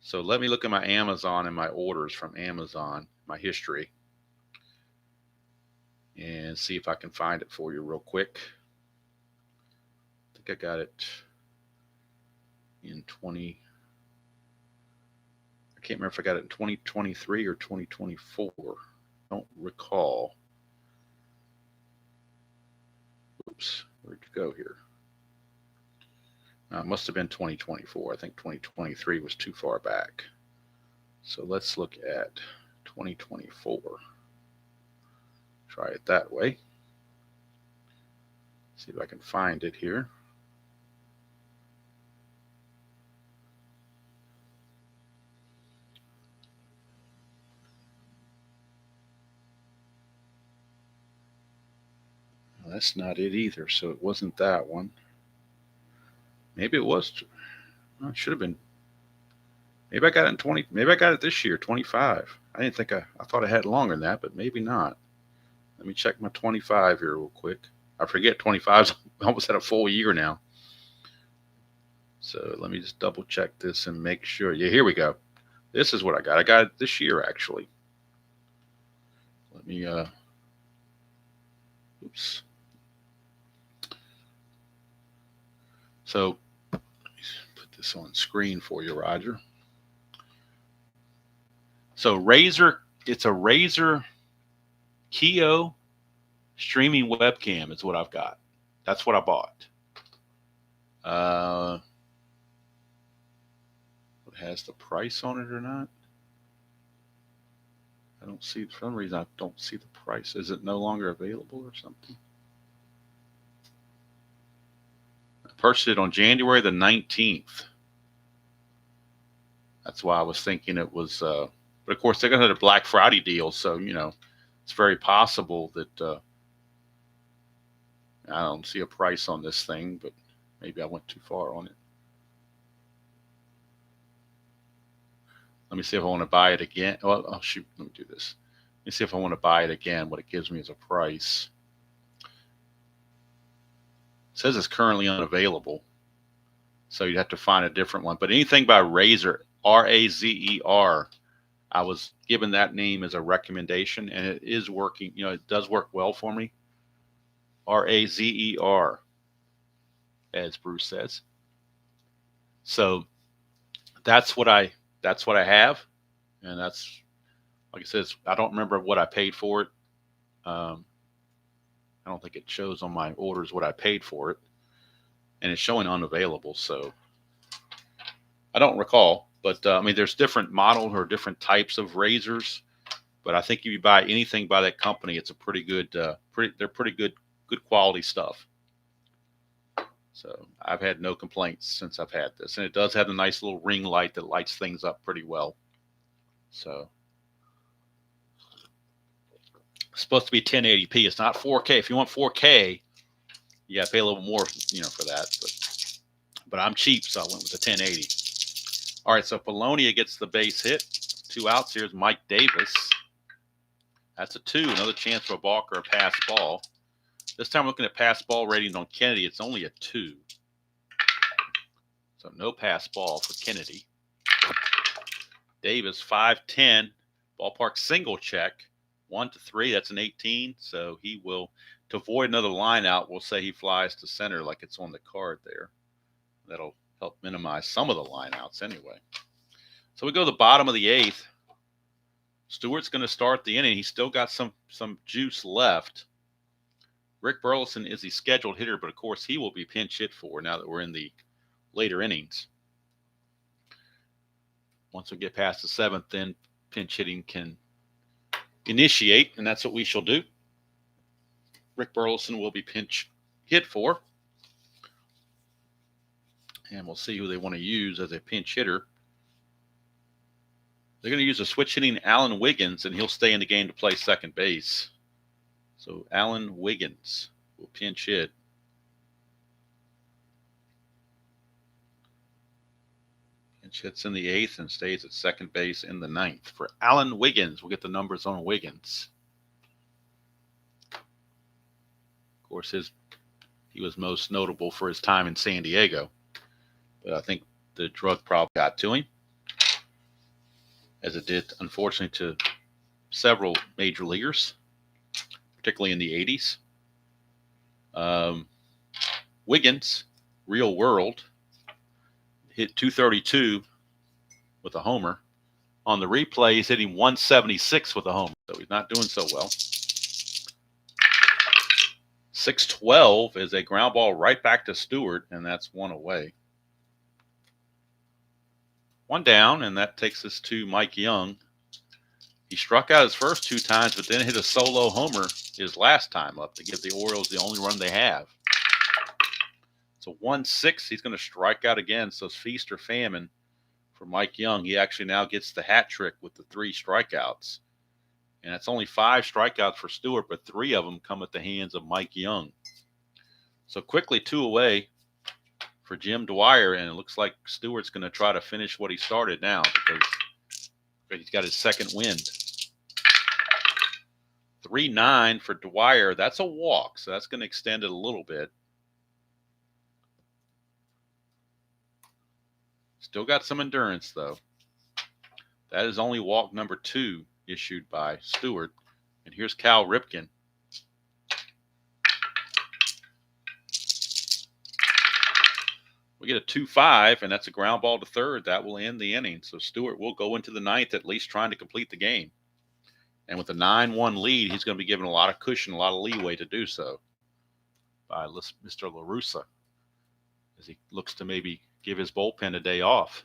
So let me look at my Amazon and my orders from Amazon, my history, and see if I can find it for you real quick. I think I got it in I can't remember if I got it in 2023 or 2024. I don't recall. Oops, where'd you go here? It must have been 2024. I think 2023 was too far back. So let's look at 2024. Try it that way. See if I can find it here. Well, that's not it either. So it wasn't that one. Maybe it was. Well, it should have been. Maybe I got it in 20. Maybe I got it this year, 25. I didn't think I thought I had it longer than that, but maybe not. Let me check my 25 here real quick. I forget 25's almost at a full year now. So let me just double check this and make sure. Yeah, here we go. This is what I got. I got it this year actually. Let me oops. So let me put this on screen for you, Roger. So Razer, it's a Razer Kio streaming webcam is what I've got. That's what I bought. It has the price on it or not? I don't see, for some reason I don't see the price. Is it no longer available or something? I purchased it on January the 19th. That's why I was thinking it was, but of course they're going to have a Black Friday deal. So, you know, it's very possible that I don't see a price on this thing, but maybe I went too far on it. Let me see if I want to buy it again. Oh, shoot, let me do this. Let me see if I want to buy it again, what it gives me as a price. It says it's currently unavailable, so you'd have to find a different one. But anything by Razer, R-A-Z-E-R, I was given that name as a recommendation, and it is working. You know, it does work well for me. R-A-Z-E-R, as Bruce says. So that's what I have, and that's, like I said, I don't remember what I paid for it. I don't think it shows on my orders what I paid for it, and it's showing unavailable. So I don't recall, but I mean, there's different models or different types of razors, but I think if you buy anything by that company, it's a pretty good, they're pretty good quality stuff. So I've had no complaints since I've had this, and it does have a nice little ring light that lights things up pretty well. So it's supposed to be 1080p. It's not 4K. If you want 4K, you got to pay a little more, you know, for that. But I'm cheap, so I went with the 1080. All right, so Polonia gets the base hit. 2 outs. Here's Mike Davis. That's a 2. Another chance for a balk or a pass ball. This time, looking at pass ball ratings on Kennedy, it's only a 2. So no pass ball for Kennedy. Davis, 5'10", ballpark single check, 1-3. That's an 18. So he will, to avoid another line out, we'll say he flies to center like it's on the card there. That'll help minimize some of the line outs anyway. So we go to the bottom of the 8th. Stewart's going to start the inning. He's still got some juice left. Rick Burleson is the scheduled hitter, but of course he will be pinch hit for now that we're in the later innings. Once we get past the 7th, then pinch hitting can initiate, and that's what we shall do. Rick Burleson will be pinch hit for. And we'll see who they want to use as a pinch hitter. They're going to use a switch hitting Alan Wiggins, and he'll stay in the game to play second base. So Alan Wiggins will pinch hit. Pinch hits in the 8th and stays at second base in the 9th. For Alan Wiggins, we'll get the numbers on Wiggins. Of course, he was most notable for his time in San Diego. But I think the drug problem got to him, as it did, unfortunately, to several major leaguers, particularly in the 80s. Wiggins, real world, hit 232 with a homer. On the replay, he's hitting 176 with a homer, so he's not doing so well. 6-12 is a ground ball right back to Stewart, and that's one away. One down, and that takes us to Mike Young. He struck out his first 2 times, but then hit a solo homer his last time up to give the Orioles the only run they have. So 1-6, he's going to strike out again, so it's feast or famine for Mike Young. He actually now gets the hat trick with the 3 strikeouts. And that's only 5 strikeouts for Stewart, but 3 of them come at the hands of Mike Young. So quickly 2 away for Jim Dwyer, and it looks like Stewart's going to try to finish what he started now because he's got his second wind. 3-9 for Dwyer. That's a walk, so that's going to extend it a little bit. Still got some endurance, though. That is only walk number 2 issued by Stewart. And here's Cal Ripken. We get a 2-5, and that's a ground ball to third. That will end the inning. So Stewart will go into the 9th at least trying to complete the game. And with a 9-1 lead, he's going to be given a lot of cushion, a lot of leeway to do so by Mr. La Russa as he looks to maybe give his bullpen a day off.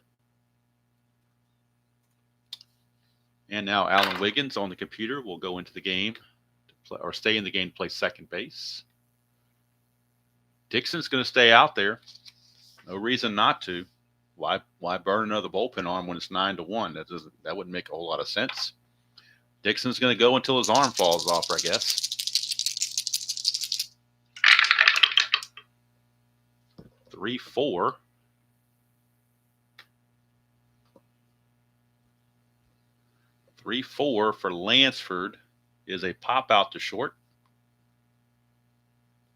And now Alan Wiggins on the computer will go into the game to play, or stay in the game to play second base. Dixon's going to stay out there. No reason not to. Why burn another bullpen arm when it's 9-1? That wouldn't make a whole lot of sense. Dixon's going to go until his arm falls off, I guess. 3-4. For Lansford is a pop out to short.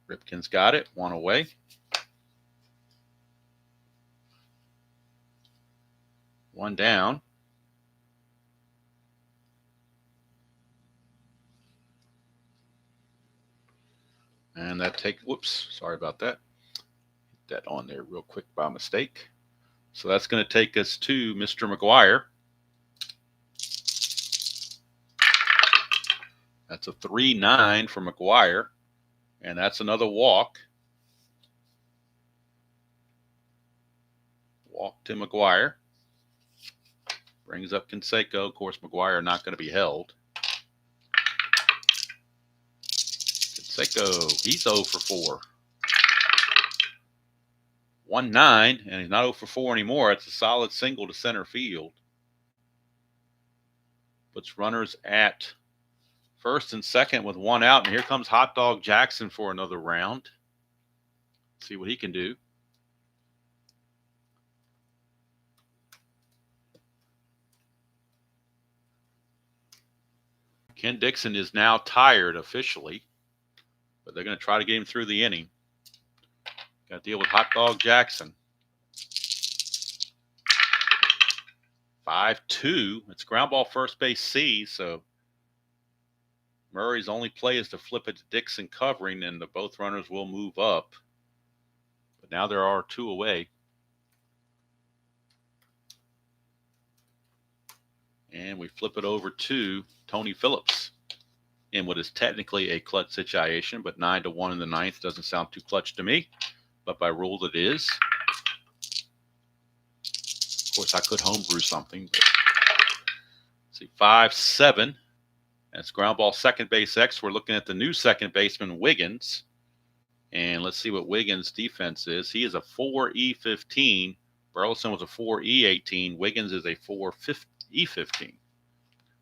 Ripken's got it. 1 away. 1 down. And that whoops, sorry about that. Hit that on there real quick by mistake. So that's going to take us to Mr. McGuire. That's a 3-9 for McGuire. And that's another walk. Walk to McGuire. Brings up Canseco. Of course, McGuire not going to be held. Canseco, he's 0 for 4. 1-9, and he's not 0 for 4 anymore. It's a solid single to center field. Puts runners at first and second with 1 out, and here comes Hot Dog Jackson for another round. See what he can do. Ken Dixon is now tired officially, but they're going to try to get him through the inning. Got to deal with Hot Dog Jackson. 5-2. It's ground ball first base C, so Murray's only play is to flip it to Dixon covering, and both runners will move up. But now there are 2 away. And we flip it over to Tony Phillips in what is technically a clutch situation, but 9-1 in the 9th doesn't sound too clutch to me, but by rule it is. Of course, I could homebrew something. But see, 5-7. That's ground ball second base X. We're looking at the new second baseman, Wiggins. And let's see what Wiggins' defense is. He is a 4E15. Burleson was a 4E18. Wiggins is a 4E15.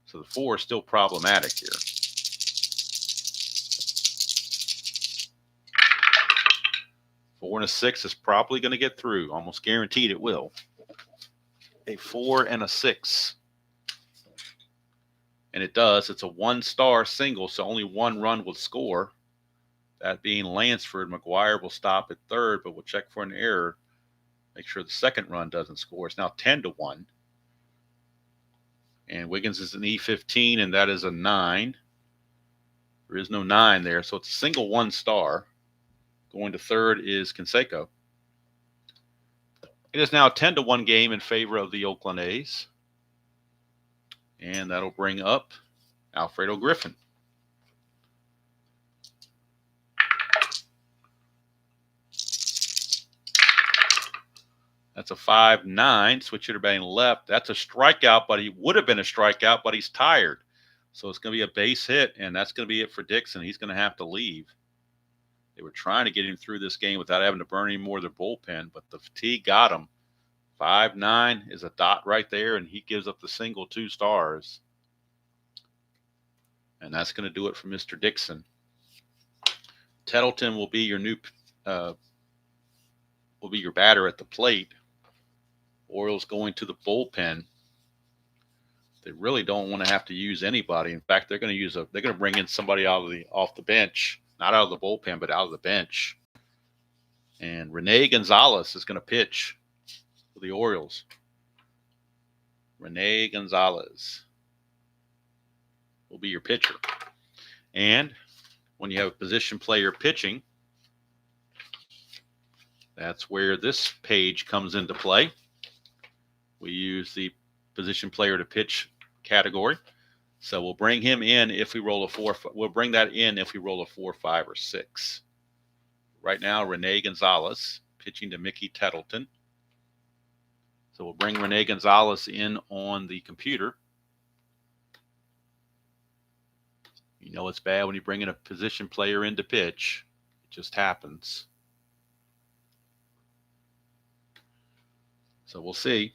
So the 4 is still problematic here. Four and a 6 is probably going to get through. Almost guaranteed it will. A 4 and a 6. And it does. It's a 1-star single, so only 1 run will score. That being Lansford. McGuire will stop at third, but we'll check for an error. Make sure the second run doesn't score. It's now 10-1. And Wiggins is an E15, and that is a 9. There is no 9 there, so it's a single 1-star. Going to third is Canseco. It is now a 10-1 game in favor of the Oakland A's. And that'll bring up Alfredo Griffin. That's a 5-9. Switch hitter batting left. That's a strikeout, but he would have been a strikeout, but he's tired. So it's going to be a base hit, and that's going to be it for Dixon. He's going to have to leave. They were trying to get him through this game without having to burn any more of their bullpen, but the fatigue got him. 5-9 is a dot right there, and he gives up the single 2 stars. And that's going to do it for Mr. Dixon. Tettleton will be your new will be your batter at the plate. Orioles going to the bullpen. They really don't want to have to use anybody. In fact, they're going to bring in somebody off the bench, not out of the bullpen, but out of the bench. And Rene Gonzalez is going to pitch for the Orioles. Rene Gonzalez will be your pitcher. And when you have a position player pitching, that's where this page comes into play. We use the position player to pitch category. So we'll bring him in if we roll a 4. We'll bring that in if we roll a 4, 5, or 6. Right now, Rene Gonzalez pitching to Mickey Tettleton. So we'll bring Rene Gonzalez in on the computer. You know it's bad when you bring in a position player in to pitch. It just happens. So we'll see.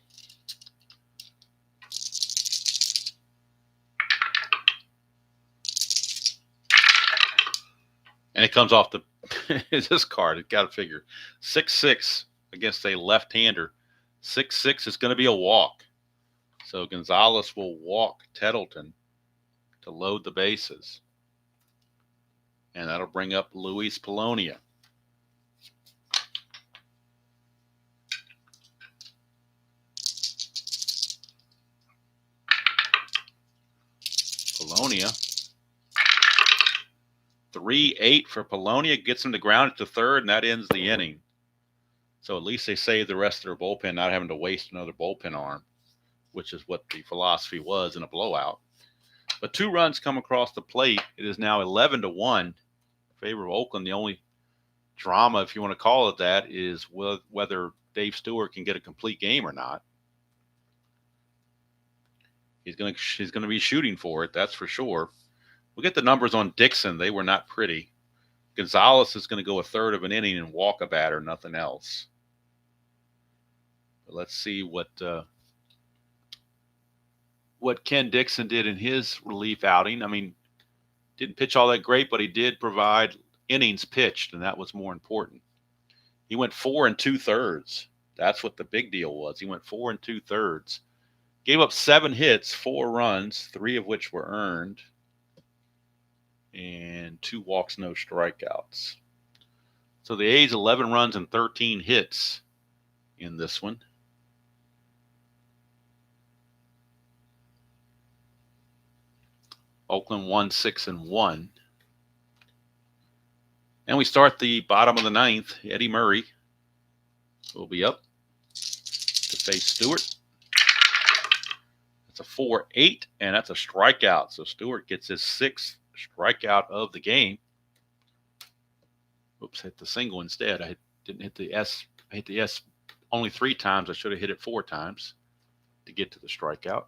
And it comes off this card. It's got to figure 6-6 against a left-hander. 6-6 is going to be a walk. So Gonzalez will walk Tettleton to load the bases. And that'll bring up Luis Polonia. Polonia. 3-8 for Polonia. Gets him to ground to third, and that ends the inning. So at least they saved the rest of their bullpen, not having to waste another bullpen arm, which is what the philosophy was in a blowout. But 2 runs come across the plate. It is now 11-1 in favor of Oakland. The only drama, if you want to call it that, is whether Dave Stewart can get a complete game or not. He's going to be shooting for it, that's for sure. We'll get the numbers on Dixon. They were not pretty. Gonzalez is going to go a third of an inning and walk a batter, nothing else. But let's see what Ken Dixon did in his relief outing. I mean, didn't pitch all that great, but he did provide innings pitched, and that was more important. He went 4 2/3. That's what the big deal was. He went 4 2/3. Gave up 7 hits, 4 runs, 3 of which were earned, and 2 walks, no strikeouts. So the A's 11 runs and 13 hits in this one. Oakland won 6-1. And we start the bottom of the 9th. Eddie Murray will be up to face Stewart. That's a 4-8, and that's a strikeout. So Stewart gets his 6th strikeout of the game. Oops, hit the single instead. I didn't hit the S. I hit the S only 3 times. I should have hit it 4 times to get to the strikeout.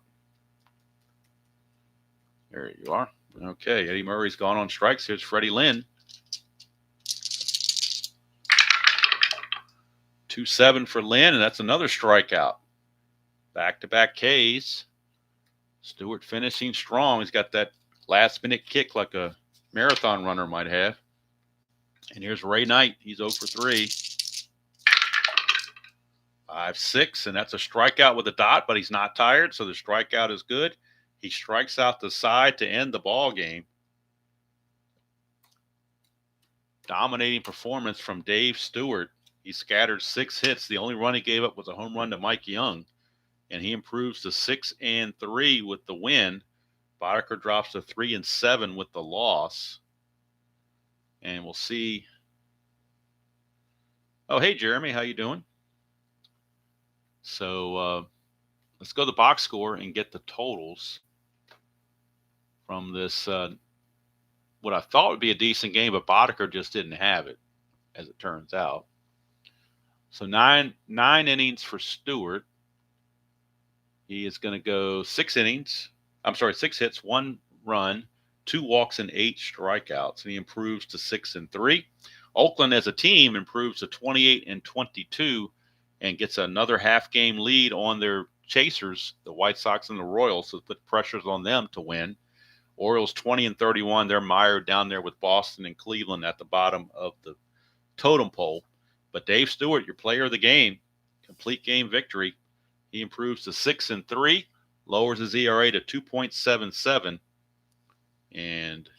There you are. Okay, Eddie Murray's gone on strikes. Here's Freddie Lynn. 2-7 for Lynn, and that's another strikeout. Back-to-back Ks. Stewart finishing strong. He's got that last-minute kick like a marathon runner might have. And here's Ray Knight. He's 0 for 3. 5-6, and that's a strikeout with a dot, but he's not tired, so the strikeout is good. He strikes out the side to end the ball game. Dominating performance from Dave Stewart. He scattered 6 hits. The only run he gave up was a home run to Mike Young, and he improves to 6-3 with the win. Boddicker drops to 3-7 with the loss. And we'll see. Oh, hey, Jeremy, how you doing? So let's go to the box score and get the totals from this, what I thought would be a decent game, but Boddicker just didn't have it, as it turns out. So nine innings for Stewart. He is going to go 6 hits, 1 run, 2 walks, and 8 strikeouts, and he improves to 6-3. Oakland as a team improves to 28-22 and gets another half-game lead on their chasers, the White Sox and the Royals, so put pressures on them to win. Orioles 20-31. They're mired down there with Boston and Cleveland at the bottom of the totem pole. But Dave Stewart, your player of the game, complete game victory. He improves to 6-3, lowers his ERA to 2.77. And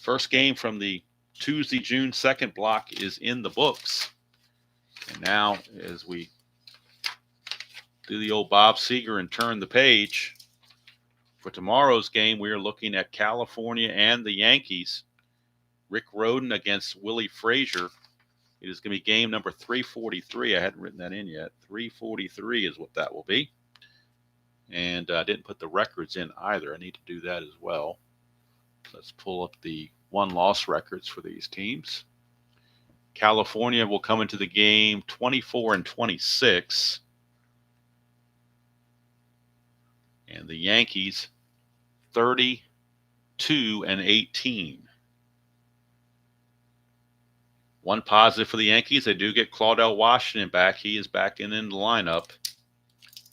first game from the Tuesday, June 2nd block is in the books. And now, as we do the old Bob Seger and turn the page, for tomorrow's game, we are looking at California and the Yankees. Rick Rhoden against Willie Frazier. It is going to be game number 343. I hadn't written that in yet. 343 is what that will be. And I didn't put the records in either. I need to do that as well. Let's pull up the won-loss records for these teams. California will come into the game 24-26. And the Yankees 32-18. One positive for the Yankees, they do get Claudell Washington back. He is back in the lineup.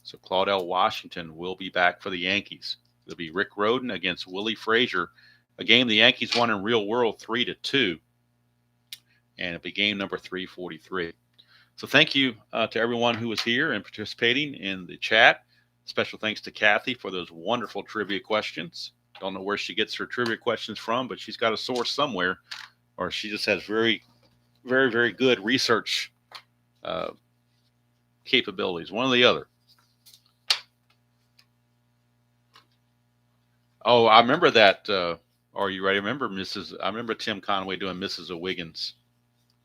So Claudell Washington will be back for the Yankees. It'll be Rick Rhoden against Willie Frazier, a game the Yankees won in real world 3-2. And it'll be game number 343. So thank you to everyone who was here and participating in the chat. Special thanks to Kathy for those wonderful trivia questions. Don't know where she gets her trivia questions from, but she's got a source somewhere, or she just has very, very good research capabilities, one or the other. Oh, I remember that. Are you ready? I remember Tim Conway doing Mrs. O'Wiggins.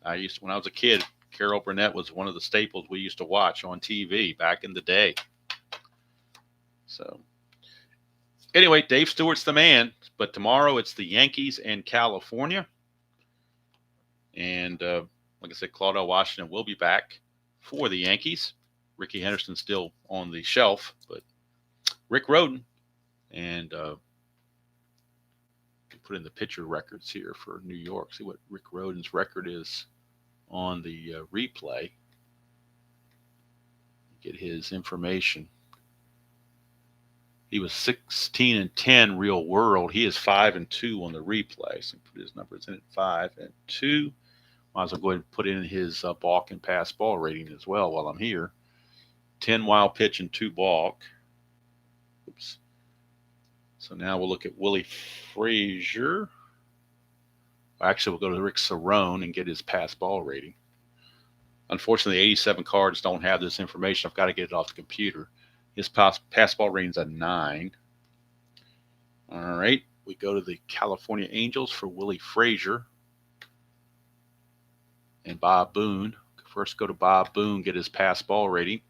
When I was a kid, Carol Burnett was one of the staples we used to watch on TV back in the day. So anyway, Dave Stewart's the man, but tomorrow it's the Yankees and California. And like I said, Claudell Washington will be back for the Yankees. Ricky Henderson's still on the shelf, but Rick Rhoden, and put in the pitcher records here for New York. See what Rick Rhoden's record is on the replay. Get his information. He was 16-10 real world. He is 5-2 on the replay. So put his numbers in at 5-2. Might as well go ahead and put in his balk and pass ball rating as well while I'm here. 10 wild pitch and 2 balk. Oops. So now we'll look at Willie Frazier. Actually, we'll go to Rick Cerrone and get his pass ball rating. Unfortunately, 87 cards don't have this information. I've got to get it off the computer. His pass ball rating's a 9. All right. We go to the California Angels for Willie Frazier and Bob Boone. First go to Bob Boone, get his pass ball rating.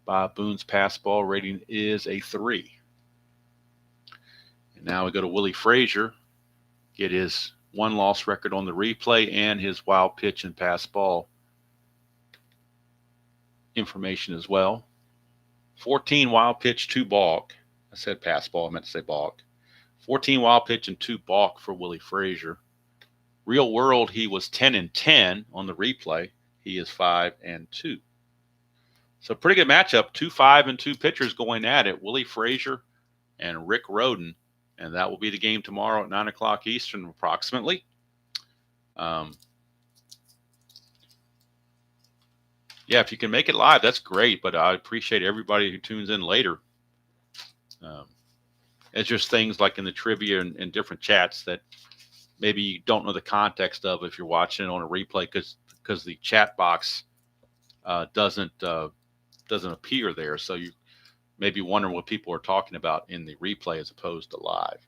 Bob Boone's pass ball rating is a 3. And now we go to Willie Frazier, get his 1-loss record on the replay and his wild pitch and pass ball information as well. 14 wild pitch, 2 balk. I said pass ball, I meant to say balk. 14 wild pitch and 2 balk for Willie Frazier. Real world, he was 10-10 on the replay. He is 5-2. So pretty good matchup. 2 5-2 pitchers going at it. Willie Frazier and Rick Rhoden. And that will be the game tomorrow at 9 o'clock Eastern approximately. Yeah, if you can make it live, that's great. But I appreciate everybody who tunes in later. It's just things like in the trivia and different chats that maybe you don't know the context of if you're watching it on a replay because the chat box doesn't appear there. So you maybe wondering what people are talking about in the replay as opposed to live.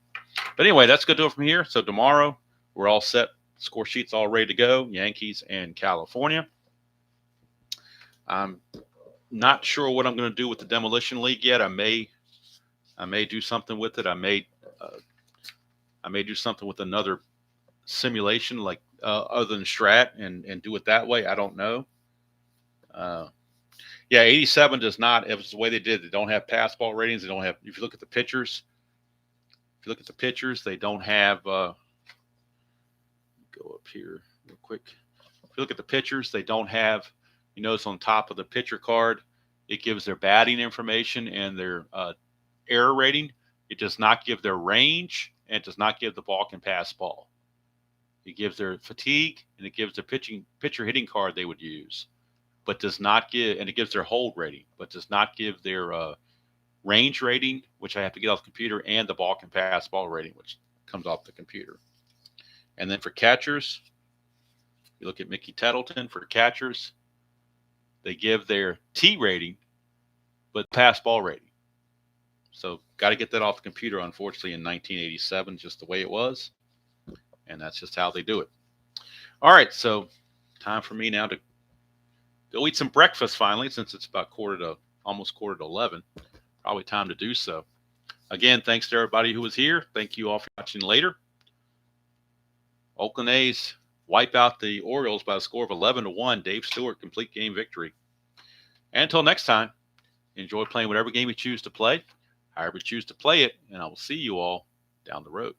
But anyway, that's going to do it from here. So tomorrow we're all set. Score sheets all ready to go. Yankees and California. I'm not sure what I'm going to do with the Demolition League yet. I may do something with it. I may do something with another simulation like other than Strat and do it that way. I don't know. Yeah, 87 does not. It was the way they did. They don't have pass ball ratings. They don't have. If you look at the pitchers, they don't have. Go up here real quick. If you look at the pitchers, they don't have. You notice on top of the pitcher card, it gives their batting information and their error rating. It does not give their range, and it does not give the balk and pass ball. It gives their fatigue, and it gives their pitcher hitting card they would use, but does not give, and it gives their hold rating, but does not give their range rating, which I have to get off the computer, and the balk and pass ball rating, which comes off the computer. And then for catchers, you look at Mickey Tettleton. For catchers, they give their T rating, but pass ball rating. So got to get that off the computer, unfortunately, in 1987, just the way it was. And that's just how they do it. All right, so time for me now to go eat some breakfast finally, since it's about almost quarter to 11. Probably time to do so. Again, thanks to everybody who was here. Thank you all for watching later. Oakland A's wipe out the Orioles by a score of 11-1. Dave Stewart, complete game victory. And until next time, enjoy playing whatever game you choose to play, however you choose to play it, and I will see you all down the road.